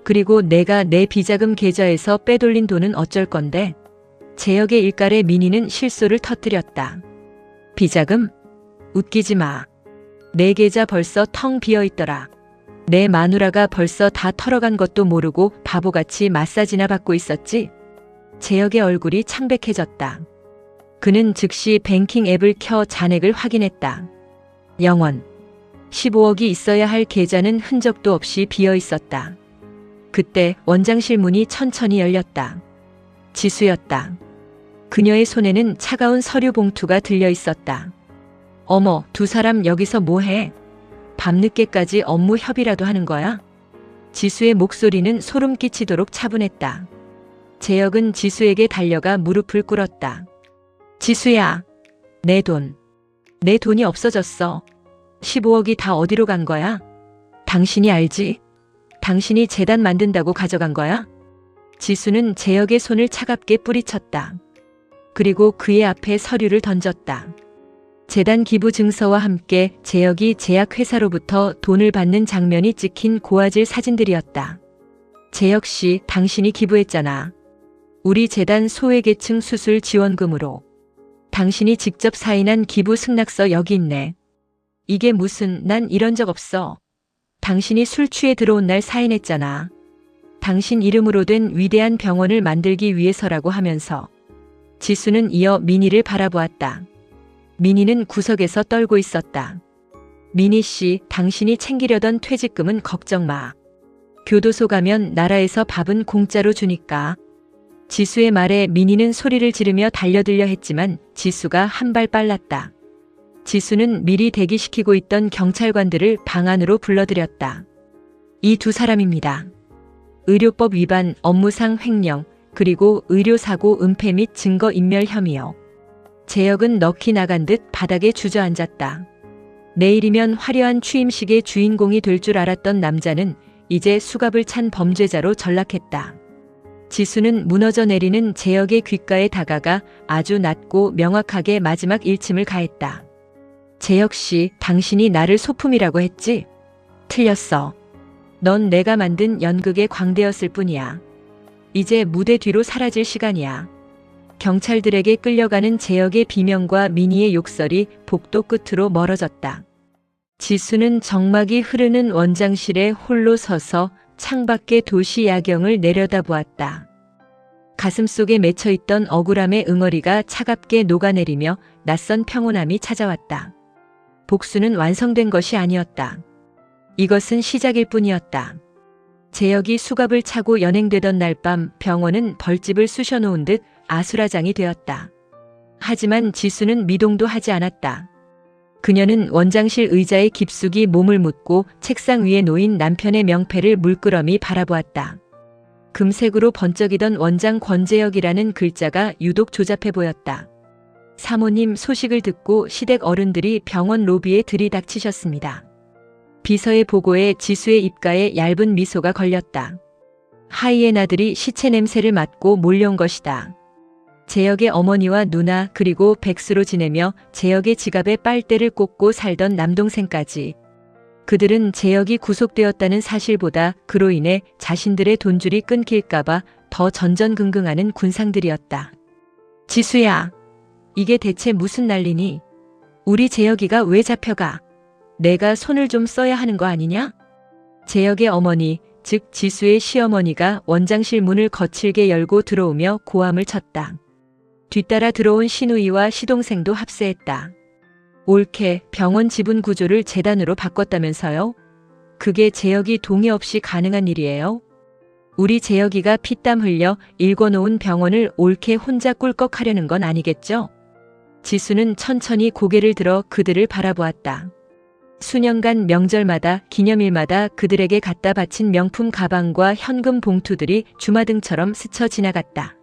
그리고 내가 내 비자금 계좌에서 빼돌린 돈은 어쩔 건데. 재혁의 일갈에 민희는 실소를 터뜨렸다. 비자금? 웃기지 마. 내 계좌 벌써 텅 비어있더라. 내 마누라가 벌써 다 털어간 것도 모르고 바보같이 마사지나 받고 있었지? 재혁의 얼굴이 창백해졌다. 그는 즉시 뱅킹 앱을 켜 잔액을 확인했다. 0원. 15억이 있어야 할 계좌는 흔적도 없이 비어 있었다. 그때 원장실 문이 천천히 열렸다. 지수였다. 그녀의 손에는 차가운 서류 봉투가 들려 있었다. 어머, 두 사람 여기서 뭐해? 밤늦게까지 업무 협의라도 하는 거야? 지수의 목소리는 소름 끼치도록 차분했다. 재혁은 지수에게 달려가 무릎을 꿇었다. 지수야, 내 돈. 내 돈이 없어졌어. 15억이 다 어디로 간 거야? 당신이 알지? 당신이 재단 만든다고 가져간 거야? 지수는 재혁의 손을 차갑게 뿌리쳤다. 그리고 그의 앞에 서류를 던졌다. 재단 기부 증서와 함께 재혁이 제약회사로부터 돈을 받는 장면이 찍힌 고화질 사진들이었다. 재혁 씨, 당신이 기부했잖아. 우리 재단 소외계층 수술 지원금으로. 당신이 직접 사인한 기부 승낙서 여기 있네. 이게 무슨, 난 이런 적 없어. 당신이 술 취해 들어온 날 사인했잖아. 당신 이름으로 된 위대한 병원을 만들기 위해서라고 하면서. 지수는 이어 민희를 바라보았다. 민희는 구석에서 떨고 있었다. 미니 씨, 당신이 챙기려던 퇴직금은 걱정 마. 교도소 가면 나라에서 밥은 공짜로 주니까. 지수의 말에 미니는 소리를 지르며 달려들려 했지만 지수가 한 발 빨랐다. 지수는 미리 대기시키고 있던 경찰관들을 방 안으로 불러들였다. 이 두 사람입니다. 의료법 위반, 업무상 횡령, 그리고 의료사고 은폐 및 증거인멸 혐의요. 재혁은 넋이 나간 듯 바닥에 주저앉았다. 내일이면 화려한 취임식의 주인공이 될 줄 알았던 남자는 이제 수갑을 찬 범죄자로 전락했다. 지수는 무너져 내리는 재혁의 귓가에 다가가 아주 낮고 명확하게 마지막 일침을 가했다. 재혁 씨, 당신이 나를 소품이라고 했지? 틀렸어. 넌 내가 만든 연극의 광대였을 뿐이야. 이제 무대 뒤로 사라질 시간이야. 경찰들에게 끌려가는 재혁의 비명과 미니의 욕설이 복도 끝으로 멀어졌다. 지수는 정막이 흐르는 원장실에 홀로 서서 창밖의 도시 야경을 내려다보았다. 가슴속에 맺혀있던 억울함의 응어리가 차갑게 녹아내리며 낯선 평온함이 찾아왔다. 복수는 완성된 것이 아니었다. 이것은 시작일 뿐이었다. 재혁이 수갑을 차고 연행되던 날 밤 병원은 벌집을 쑤셔놓은 듯 아수라장이 되었다. 하지만 지수는 미동도 하지 않았다. 그녀는 원장실 의자에 깊숙이 몸을 묻고 책상 위에 놓인 남편의 명패를 물끄러미 바라보았다. 금색으로 번쩍이던 원장 권재혁이라는 글자가 유독 조잡해 보였다. 사모님, 소식을 듣고 시댁 어른들이 병원 로비에 들이닥치셨습니다. 비서의 보고에 지수의 입가에 얇은 미소가 걸렸다. 하이에나들이 시체 냄새를 맡고 몰려온 것이다. 재혁의 어머니와 누나 그리고 백수로 지내며 재혁의 지갑에 빨대를 꽂고 살던 남동생까지. 그들은 재혁이 구속되었다는 사실보다 그로 인해 자신들의 돈줄이 끊길까봐 더 전전긍긍하는 군상들이었다. 지수야, 이게 대체 무슨 난리니? 우리 재혁이가 왜 잡혀가? 내가 손을 좀 써야 하는 거 아니냐? 재혁의 어머니, 즉 지수의 시어머니가 원장실 문을 거칠게 열고 들어오며 고함을 쳤다. 뒤따라 들어온 시누이와 시동생도 합세했다. 옳게 병원 지분 구조를 재단으로 바꿨다면서요? 그게 재혁이 동의 없이 가능한 일이에요? 우리 재혁이가 피땀 흘려 일궈놓은 병원을 옳게 혼자 꿀꺽하려는 건 아니겠죠? 지수는 천천히 고개를 들어 그들을 바라보았다. 수년간 명절마다 기념일마다 그들에게 갖다 바친 명품 가방과 현금 봉투들이 주마등처럼 스쳐 지나갔다.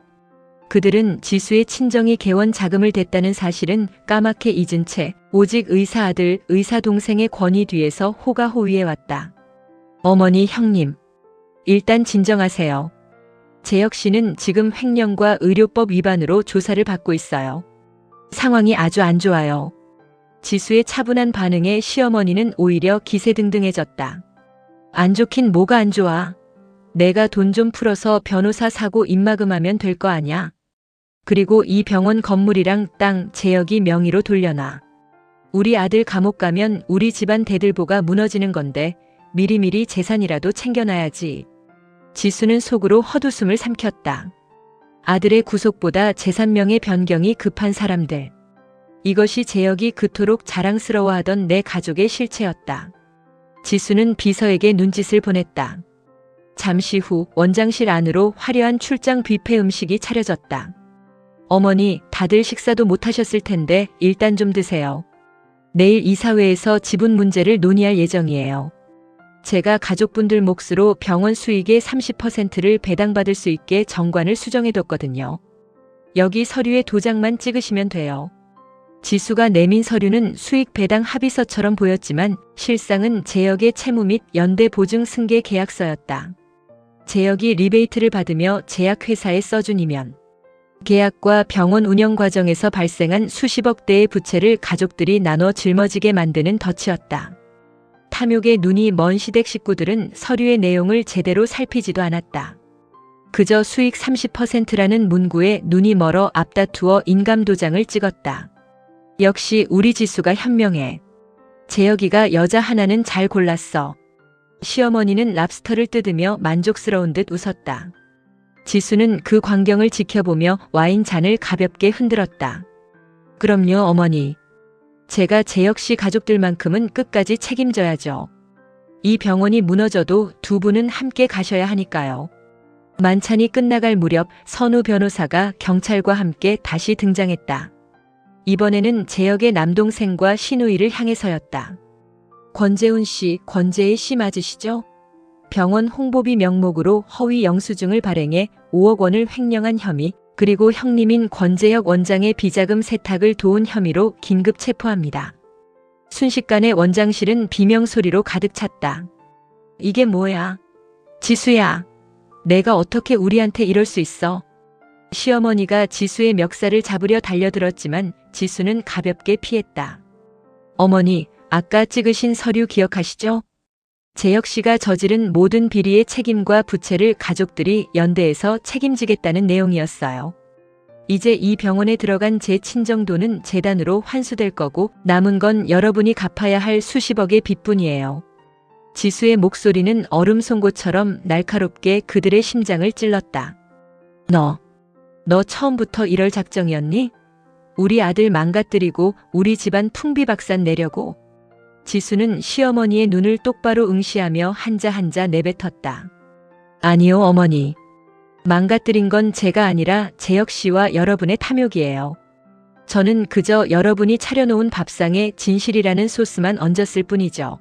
그들은 지수의 친정이 개원 자금을 댔다는 사실은 까맣게 잊은 채 오직 의사 아들, 의사 동생의 권위 뒤에서 호가호위해 왔다. 어머니, 형님, 일단 진정하세요. 재혁 씨는 지금 횡령과 의료법 위반으로 조사를 받고 있어요. 상황이 아주 안 좋아요. 지수의 차분한 반응에 시어머니는 오히려 기세등등해졌다. 안 좋긴 뭐가 안 좋아. 내가 돈 좀 풀어서 변호사 사고 입마금하면 될 거 아냐. 그리고 이 병원 건물이랑 땅 재혁이 명의로 돌려놔. 우리 아들 감옥 가면 우리 집안 대들보가 무너지는 건데 미리미리 재산이라도 챙겨놔야지. 지수는 속으로 헛웃음을 삼켰다. 아들의 구속보다 재산명의 변경이 급한 사람들. 이것이 재혁이 그토록 자랑스러워하던 내 가족의 실체였다. 지수는 비서에게 눈짓을 보냈다. 잠시 후 원장실 안으로 화려한 출장 뷔페 음식이 차려졌다. 어머니, 다들 식사도 못 하셨을 텐데 일단 좀 드세요. 내일 이사회에서 지분 문제를 논의할 예정이에요. 제가 가족분들 몫으로 병원 수익의 30%를 배당받을 수 있게 정관을 수정해뒀거든요. 여기 서류에 도장만 찍으시면 돼요. 지수가 내민 서류는 수익 배당 합의서처럼 보였지만 실상은 재혁의 채무 및 연대 보증 승계 계약서였다. 재혁이 리베이트를 받으며 제약회사에 써주니면 계약과 병원 운영 과정에서 발생한 수십억 대의 부채를 가족들이 나눠 짊어지게 만드는 덫이었다. 탐욕에 눈이 먼 시댁 식구들은 서류의 내용을 제대로 살피지도 않았다. 그저 수익 30%라는 문구에 눈이 멀어 앞다투어 인감도장을 찍었다. 역시 우리 지수가 현명해. 재혁이가 여자 하나는 잘 골랐어. 시어머니는 랍스터를 뜯으며 만족스러운 듯 웃었다. 지수는 그 광경을 지켜보며 와인 잔을 가볍게 흔들었다. 그럼요, 어머니. 제가 재혁 씨 가족들만큼은 끝까지 책임져야죠. 이 병원이 무너져도 두 분은 함께 가셔야 하니까요. 만찬이 끝나갈 무렵 선우 변호사가 경찰과 함께 다시 등장했다. 이번에는 재혁의 남동생과 시누이를 향해서였다. 권재훈 씨, 권재희 씨 맞으시죠? 병원 홍보비 명목으로 허위 영수증을 발행해 5억 원을 횡령한 혐의, 그리고 형님인 권재혁 원장의 비자금 세탁을 도운 혐의로 긴급 체포합니다. 순식간에 원장실은 비명소리로 가득 찼다. 이게 뭐야? 지수야. 내가 어떻게 우리한테 이럴 수 있어? 시어머니가 지수의 멱살을 잡으려 달려들었지만 지수는 가볍게 피했다. 어머니, 아까 찍으신 서류 기억하시죠? 재혁 씨가 저지른 모든 비리의 책임과 부채를 가족들이 연대해서 책임지겠다는 내용이었어요. 이제 이 병원에 들어간 제 친정돈은 재단으로 환수될 거고 남은 건 여러분이 갚아야 할 수십억의 빚뿐이에요. 지수의 목소리는 얼음 송곳처럼 날카롭게 그들의 심장을 찔렀다. 너 처음부터 이럴 작정이었니? 우리 아들 망가뜨리고 우리 집안 풍비박산 내려고. 지수는 시어머니의 눈을 똑바로 응시하며 한자 한자 내뱉었다. 아니요, 어머니. 망가뜨린 건 제가 아니라 재혁 씨와 여러분의 탐욕이에요. 저는 그저 여러분이 차려놓은 밥상에 진실이라는 소스만 얹었을 뿐이죠.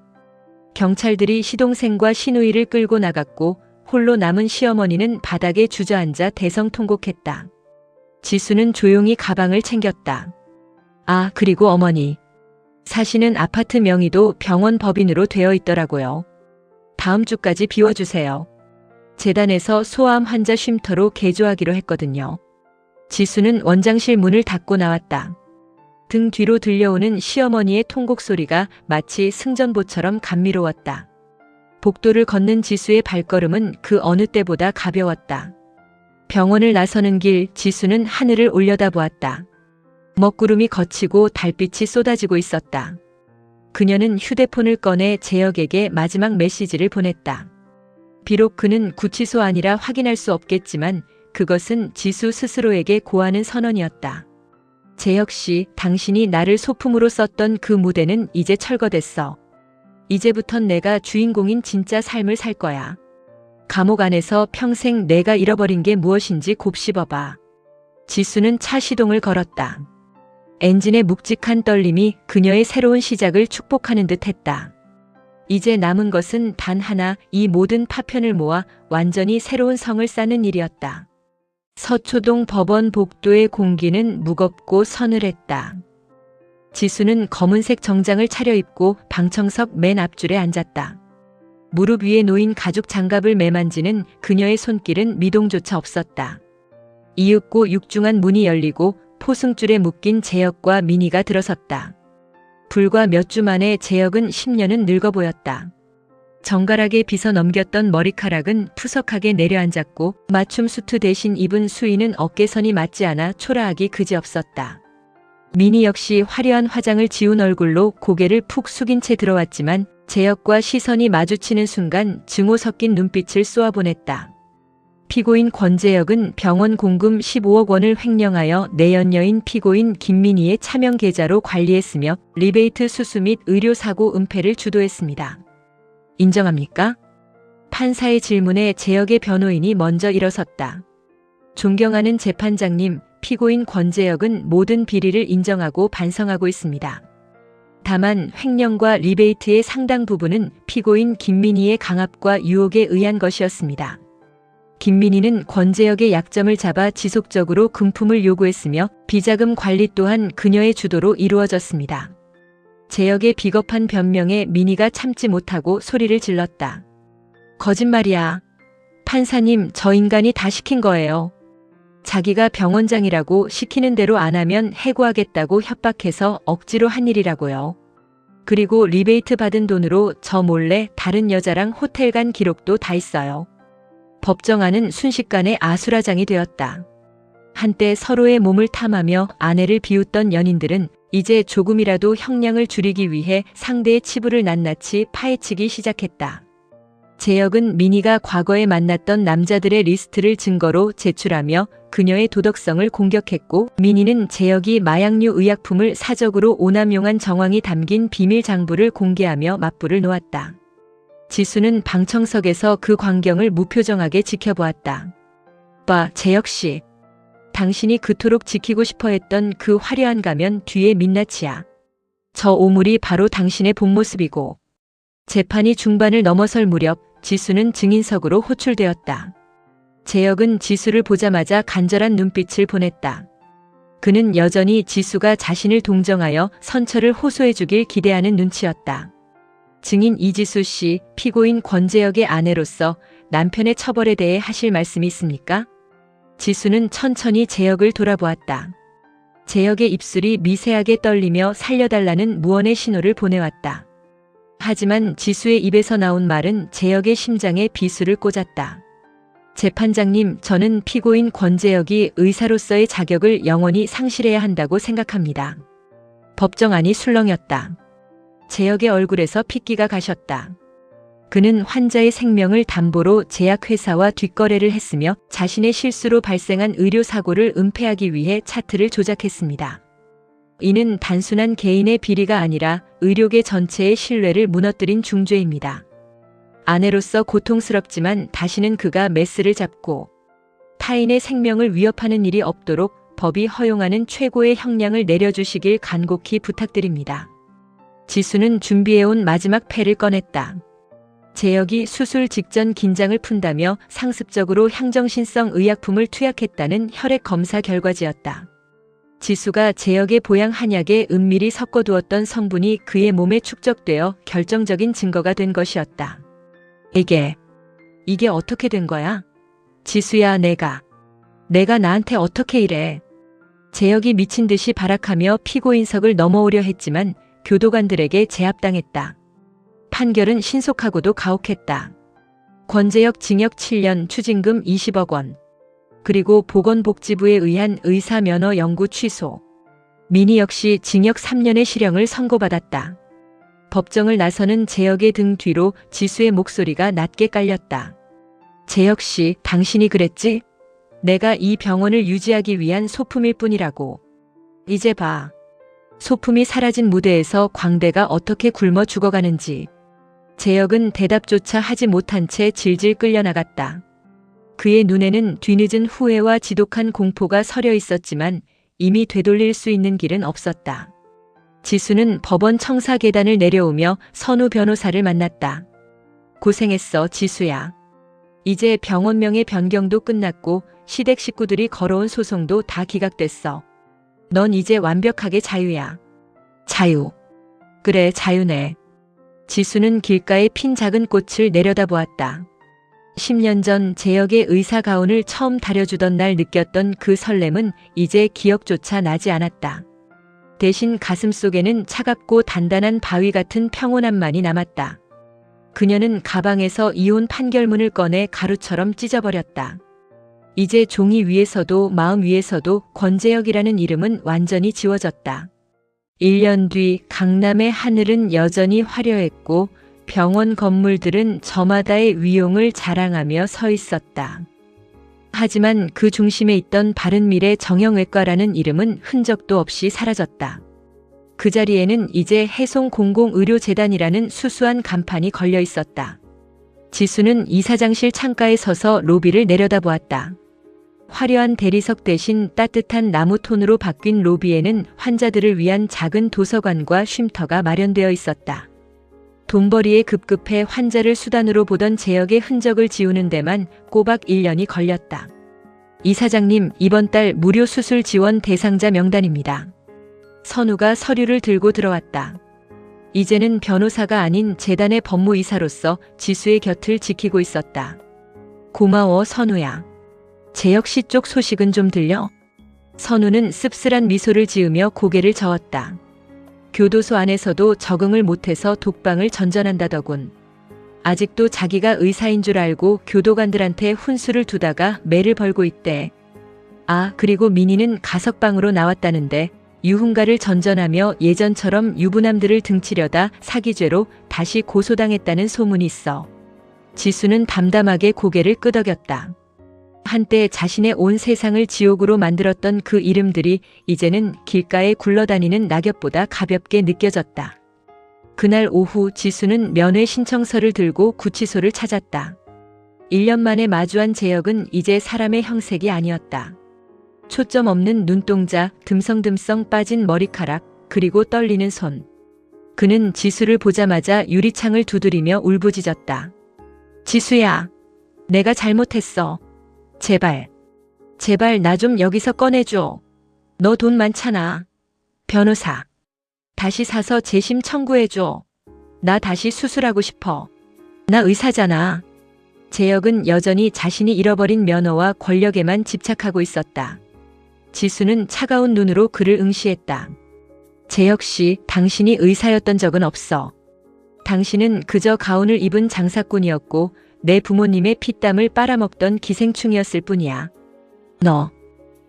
경찰들이 시동생과 시누이를 끌고 나갔고 홀로 남은 시어머니는 바닥에 주저앉아 대성통곡했다. 지수는 조용히 가방을 챙겼다. 아, 그리고 어머니. 사시는 아파트 명의도 병원 법인으로 되어 있더라고요. 다음 주까지 비워주세요. 재단에서 소아암 환자 쉼터로 개조하기로 했거든요. 지수는 원장실 문을 닫고 나왔다. 등 뒤로 들려오는 시어머니의 통곡 소리가 마치 승전보처럼 감미로웠다. 복도를 걷는 지수의 발걸음은 그 어느 때보다 가벼웠다. 병원을 나서는 길 지수는 하늘을 올려다보았다. 먹구름이 걷히고 달빛이 쏟아지고 있었다. 그녀는 휴대폰을 꺼내 재혁에게 마지막 메시지를 보냈다. 비록 그는 구치소 아니라 확인할 수 없겠지만 그것은 지수 스스로에게 고하는 선언이었다. 재혁 씨, 당신이 나를 소품으로 썼던 그 무대는 이제 철거됐어. 이제부턴 내가 주인공인 진짜 삶을 살 거야. 감옥 안에서 평생 내가 잃어버린 게 무엇인지 곱씹어봐. 지수는 차 시동을 걸었다. 엔진의 묵직한 떨림이 그녀의 새로운 시작을 축복하는 듯 했다. 이제 남은 것은 단 하나, 이 모든 파편을 모아 완전히 새로운 성을 쌓는 일이었다. 서초동 법원 복도의 공기는 무겁고 서늘했다. 지수는 검은색 정장을 차려입고 방청석 맨 앞줄에 앉았다. 무릎 위에 놓인 가죽 장갑을 매만지는 그녀의 손길은 미동조차 없었다. 이윽고 육중한 문이 열리고 포승줄에 묶인 재혁과 민희가 들어섰다. 불과 몇 주 만에 재혁은 10년은 늙어 보였다. 정갈하게 빗어 넘겼던 머리카락은 푸석하게 내려앉았고 맞춤 수트 대신 입은 수의는 어깨선이 맞지 않아 초라하기 그지없었다. 민희 역시 화려한 화장을 지운 얼굴로 고개를 푹 숙인 채 들어왔지만 재혁과 시선이 마주치는 순간 증오 섞인 눈빛을 쏘아보냈다. 피고인 권재혁은 병원 공금 15억 원을 횡령하여 내연녀인 피고인 김민희의 차명 계좌로 관리했으며 리베이트 수수 및 의료사고 은폐를 주도했습니다. 인정합니까? 판사의 질문에 재혁의 변호인이 먼저 일어섰다. 존경하는 재판장님, 피고인 권재혁은 모든 비리를 인정하고 반성하고 있습니다. 다만 횡령과 리베이트의 상당 부분은 피고인 김민희의 강압과 유혹에 의한 것이었습니다. 김민희는 권재혁의 약점을 잡아 지속적으로 금품을 요구했으며 비자금 관리 또한 그녀의 주도로 이루어졌습니다. 재혁의 비겁한 변명에 민희가 참지 못하고 소리를 질렀다. 거짓말이야. 판사님, 저 인간이 다 시킨 거예요. 자기가 병원장이라고 시키는 대로 안 하면 해고하겠다고 협박해서 억지로 한 일이라고요. 그리고 리베이트 받은 돈으로 저 몰래 다른 여자랑 호텔 간 기록도 다 있어요. 법정안은 순식간에 아수라장이 되었다. 한때 서로의 몸을 탐하며 아내를 비웃던 연인들은 이제 조금이라도 형량을 줄이기 위해 상대의 치부를 낱낱이 파헤치기 시작했다. 재혁은 민희가 과거에 만났던 남자들의 리스트를 증거로 제출하며 그녀의 도덕성을 공격했고, 민희는 재혁이 마약류 의약품을 사적으로 오남용한 정황이 담긴 비밀 장부를 공개하며 맞불을 놓았다. 지수는 방청석에서 그 광경을 무표정하게 지켜보았다. 오빠, 재혁 씨. 당신이 그토록 지키고 싶어 했던 그 화려한 가면 뒤에 민낯이야. 저 오물이 바로 당신의 본 모습이고. 재판이 중반을 넘어설 무렵 지수는 증인석으로 호출되었다. 재혁은 지수를 보자마자 간절한 눈빛을 보냈다. 그는 여전히 지수가 자신을 동정하여 선처를 호소해주길 기대하는 눈치였다. 증인 이지수 씨, 피고인 권재혁의 아내로서 남편의 처벌에 대해 하실 말씀이 있습니까? 지수는 천천히 재혁을 돌아보았다. 재혁의 입술이 미세하게 떨리며 살려달라는 무언의 신호를 보내왔다. 하지만 지수의 입에서 나온 말은 재혁의 심장에 비수를 꽂았다. 재판장님, 저는 피고인 권재혁이 의사로서의 자격을 영원히 상실해야 한다고 생각합니다. 법정안이 술렁였다. 재혁의 얼굴에서 핏기가 가셨다. 그는 환자의 생명을 담보로 제약회사와 뒷거래를 했으며 자신의 실수로 발생한 의료사고를 은폐하기 위해 차트를 조작했습니다. 이는 단순한 개인의 비리가 아니라 의료계 전체의 신뢰를 무너뜨린 중죄입니다. 아내로서 고통스럽지만 다시는 그가 메스를 잡고 타인의 생명을 위협하는 일이 없도록 법이 허용하는 최고의 형량을 내려주시길 간곡히 부탁드립니다. 지수는 준비해온 마지막 패를 꺼냈다. 재혁이 수술 직전 긴장을 푼다며 상습적으로 향정신성 의약품을 투약했다는 혈액 검사 결과지였다. 지수가 재혁의 보양 한약에 은밀히 섞어두었던 성분이 그의 몸에 축적되어 결정적인 증거가 된 것이었다. 이게 어떻게 된 거야? 지수야, 내가 나한테 어떻게 이래? 재혁이 미친 듯이 발악하며 피고인석을 넘어오려 했지만 교도관들에게 제압당했다. 판결은 신속하고도 가혹했다. 권재혁 징역 7년, 추징금 20억 원. 그리고 보건복지부에 의한 의사 면허 영구 취소. 민희 역시 징역 3년의 실형을 선고받았다. 법정을 나서는 재혁의 등 뒤로 지수의 목소리가 낮게 깔렸다. 재혁 씨, 당신이 그랬지? 내가 이 병원을 유지하기 위한 소품일 뿐이라고. 이제 봐. 소품이 사라진 무대에서 광대가 어떻게 굶어 죽어가는지. 재혁은 대답조차 하지 못한 채 질질 끌려나갔다. 그의 눈에는 뒤늦은 후회와 지독한 공포가 서려 있었지만 이미 되돌릴 수 있는 길은 없었다. 지수는 법원 청사 계단을 내려오며 선우 변호사를 만났다. 고생했어, 지수야. 이제 병원명의 변경도 끝났고 시댁 식구들이 걸어온 소송도 다 기각됐어. 넌 이제 완벽하게 자유야. 자유. 그래, 자유네. 지수는 길가에 핀 작은 꽃을 내려다보았다. 10년 전 재혁의 의사 가운을 처음 다려주던 날 느꼈던 그 설렘은 이제 기억조차 나지 않았다. 대신 가슴속에는 차갑고 단단한 바위 같은 평온함만이 남았다. 그녀는 가방에서 이혼 판결문을 꺼내 가루처럼 찢어버렸다. 이제 종이 위에서도 마음 위에서도 권재혁이라는 이름은 완전히 지워졌다. 1년 뒤 강남의 하늘은 여전히 화려했고 병원 건물들은 저마다의 위용을 자랑하며 서 있었다. 하지만 그 중심에 있던 바른미래 정형외과라는 이름은 흔적도 없이 사라졌다. 그 자리에는 이제 해송공공의료재단이라는 수수한 간판이 걸려 있었다. 지수는 이사장실 창가에 서서 로비를 내려다보았다. 화려한 대리석 대신 따뜻한 나무 톤으로 바뀐 로비에는 환자들을 위한 작은 도서관과 쉼터가 마련되어 있었다. 돈벌이에 급급해 환자를 수단으로 보던 재혁의 흔적을 지우는 데만 꼬박 1년이 걸렸다. 이사장님, 이번 달 무료 수술 지원 대상자 명단입니다. 선우가 서류를 들고 들어왔다. 이제는 변호사가 아닌 재단의 법무이사로서 지수의 곁을 지키고 있었다. 고마워, 선우야. 재혁 씨 쪽 소식은 좀 들려? 선우는 씁쓸한 미소를 지으며 고개를 저었다. 교도소 안에서도 적응을 못해서 독방을 전전한다더군. 아직도 자기가 의사인 줄 알고 교도관들한테 훈수를 두다가 매를 벌고 있대. 아, 그리고 민희는 가석방으로 나왔다는데 유흥가를 전전하며 예전처럼 유부남들을 등치려다 사기죄로 다시 고소당했다는 소문이 있어. 지수는 담담하게 고개를 끄덕였다. 한때 자신의 온 세상을 지옥으로 만들었던 그 이름들이 이제는 길가에 굴러다니는 낙엽보다 가볍게 느껴졌다. 그날 오후 지수는 면회 신청서를 들고 구치소를 찾았다. 1년 만에 마주한 재혁은 이제 사람의 형색이 아니었다. 초점 없는 눈동자, 듬성듬성 빠진 머리카락, 그리고 떨리는 손. 그는 지수를 보자마자 유리창을 두드리며 울부짖었다. 지수야, 내가 잘못했어. 제발, 제발 나 좀 여기서 꺼내줘. 너 돈 많잖아. 변호사. 다시 사서 재심 청구해줘. 나 다시 수술하고 싶어. 나 의사잖아. 재혁은 여전히 자신이 잃어버린 면허와 권력에만 집착하고 있었다. 지수는 차가운 눈으로 그를 응시했다. 재혁 씨, 당신이 의사였던 적은 없어. 당신은 그저 가운을 입은 장사꾼이었고 내 부모님의 피땀을 빨아먹던 기생충이었을 뿐이야.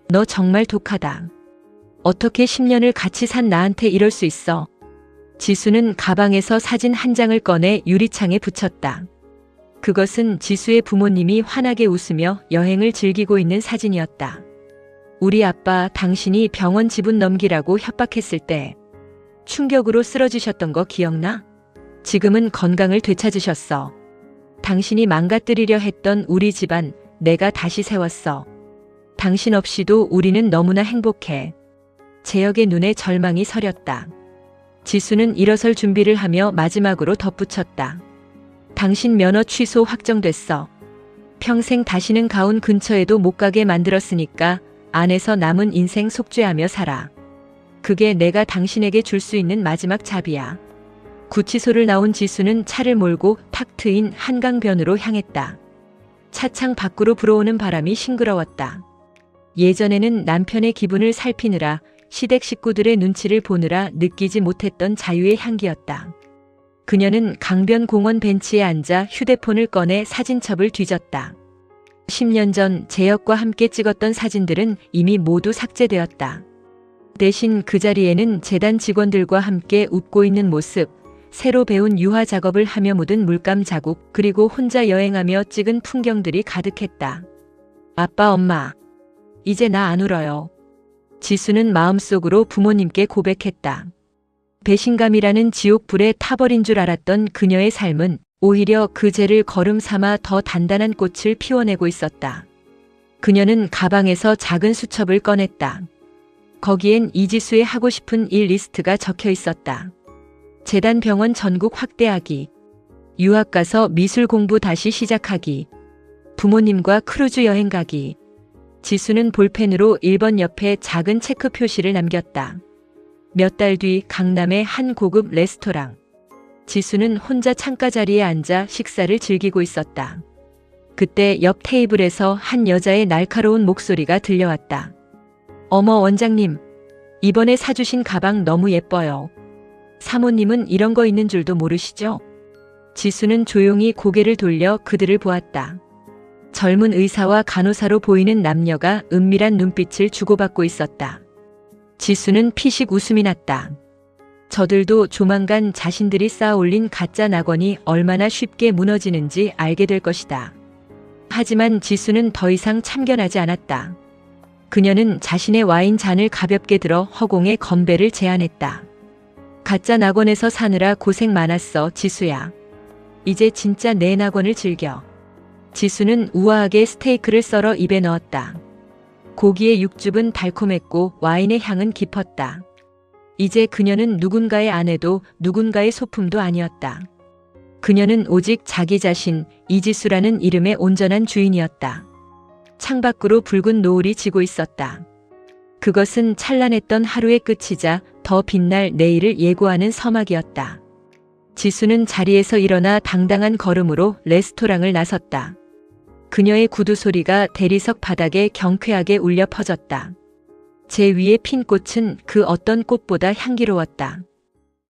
너 정말 독하다. 어떻게 10년을 같이 산 나한테 이럴 수 있어? 지수는 가방에서 사진 한 장을 꺼내 유리창에 붙였다. 그것은 지수의 부모님이 환하게 웃으며 여행을 즐기고 있는 사진이었다. 우리 아빠 당신이 병원 지분 넘기라고 협박했을 때 충격으로 쓰러지셨던 거 기억나? 지금은 건강을 되찾으셨어. 당신이 망가뜨리려 했던 우리 집안 내가 다시 세웠어. 당신 없이도 우리는 너무나 행복해. 재혁의 눈에 절망이 서렸다. 지수는 일어설 준비를 하며 마지막으로 덧붙였다. 당신 면허 취소 확정됐어. 평생 다시는 가운 근처에도 못 가게 만들었으니까 안에서 남은 인생 속죄하며 살아. 그게 내가 당신에게 줄 수 있는 마지막 자비야. 구치소를 나온 지수는 차를 몰고 탁 트인 한강변으로 향했다. 차창 밖으로 불어오는 바람이 싱그러웠다. 예전에는 남편의 기분을 살피느라 시댁 식구들의 눈치를 보느라 느끼지 못했던 자유의 향기였다. 그녀는 강변 공원 벤치에 앉아 휴대폰을 꺼내 사진첩을 뒤졌다. 10년 전 재혁과 함께 찍었던 사진들은 이미 모두 삭제되었다. 대신 그 자리에는 재단 직원들과 함께 웃고 있는 모습, 새로 배운 유화 작업을 하며 묻은 물감 자국, 그리고 혼자 여행하며 찍은 풍경들이 가득했다. 아빠, 엄마, 이제 나 안 울어요. 지수는 마음속으로 부모님께 고백했다. 배신감이라는 지옥불에 타버린 줄 알았던 그녀의 삶은 오히려 그 죄를 거름 삼아 더 단단한 꽃을 피워내고 있었다. 그녀는 가방에서 작은 수첩을 꺼냈다. 거기엔 이지수의 하고 싶은 일 리스트가 적혀 있었다. 재단 병원 전국 확대하기, 유학 가서 미술 공부 다시 시작하기, 부모님과 크루즈 여행 가기. 지수는 볼펜으로 1번 옆에 작은 체크 표시를 남겼다. 몇 달 뒤 강남의 한 고급 레스토랑. 지수는 혼자 창가 자리에 앉아 식사를 즐기고 있었다. 그때 옆 테이블에서 한 여자의 날카로운 목소리가 들려왔다. 어머 원장님, 이번에 사주신 가방 너무 예뻐요. 사모님은 이런 거 있는 줄도 모르시죠? 지수는 조용히 고개를 돌려 그들을 보았다. 젊은 의사와 간호사로 보이는 남녀가 은밀한 눈빛을 주고받고 있었다. 지수는 피식 웃음이 났다. 저들도 조만간 자신들이 쌓아올린 가짜 낙원이 얼마나 쉽게 무너지는지 알게 될 것이다. 하지만 지수는 더 이상 참견하지 않았다. 그녀는 자신의 와인 잔을 가볍게 들어 허공에 건배를 제안했다. 가짜 낙원에서 사느라 고생 많았어, 지수야. 이제 진짜 내 낙원을 즐겨. 지수는 우아하게 스테이크를 썰어 입에 넣었다. 고기의 육즙은 달콤했고 와인의 향은 깊었다. 이제 그녀는 누군가의 아내도 누군가의 소품도 아니었다. 그녀는 오직 자기 자신, 이지수라는 이름의 온전한 주인이었다. 창밖으로 붉은 노을이 지고 있었다. 그것은 찬란했던 하루의 끝이자 더 빛날 내일을 예고하는 서막이었다. 지수는 자리에서 일어나 당당한 걸음으로 레스토랑을 나섰다. 그녀의 구두 소리가 대리석 바닥에 경쾌하게 울려 퍼졌다. 제 위에 핀 꽃은 그 어떤 꽃보다 향기로웠다.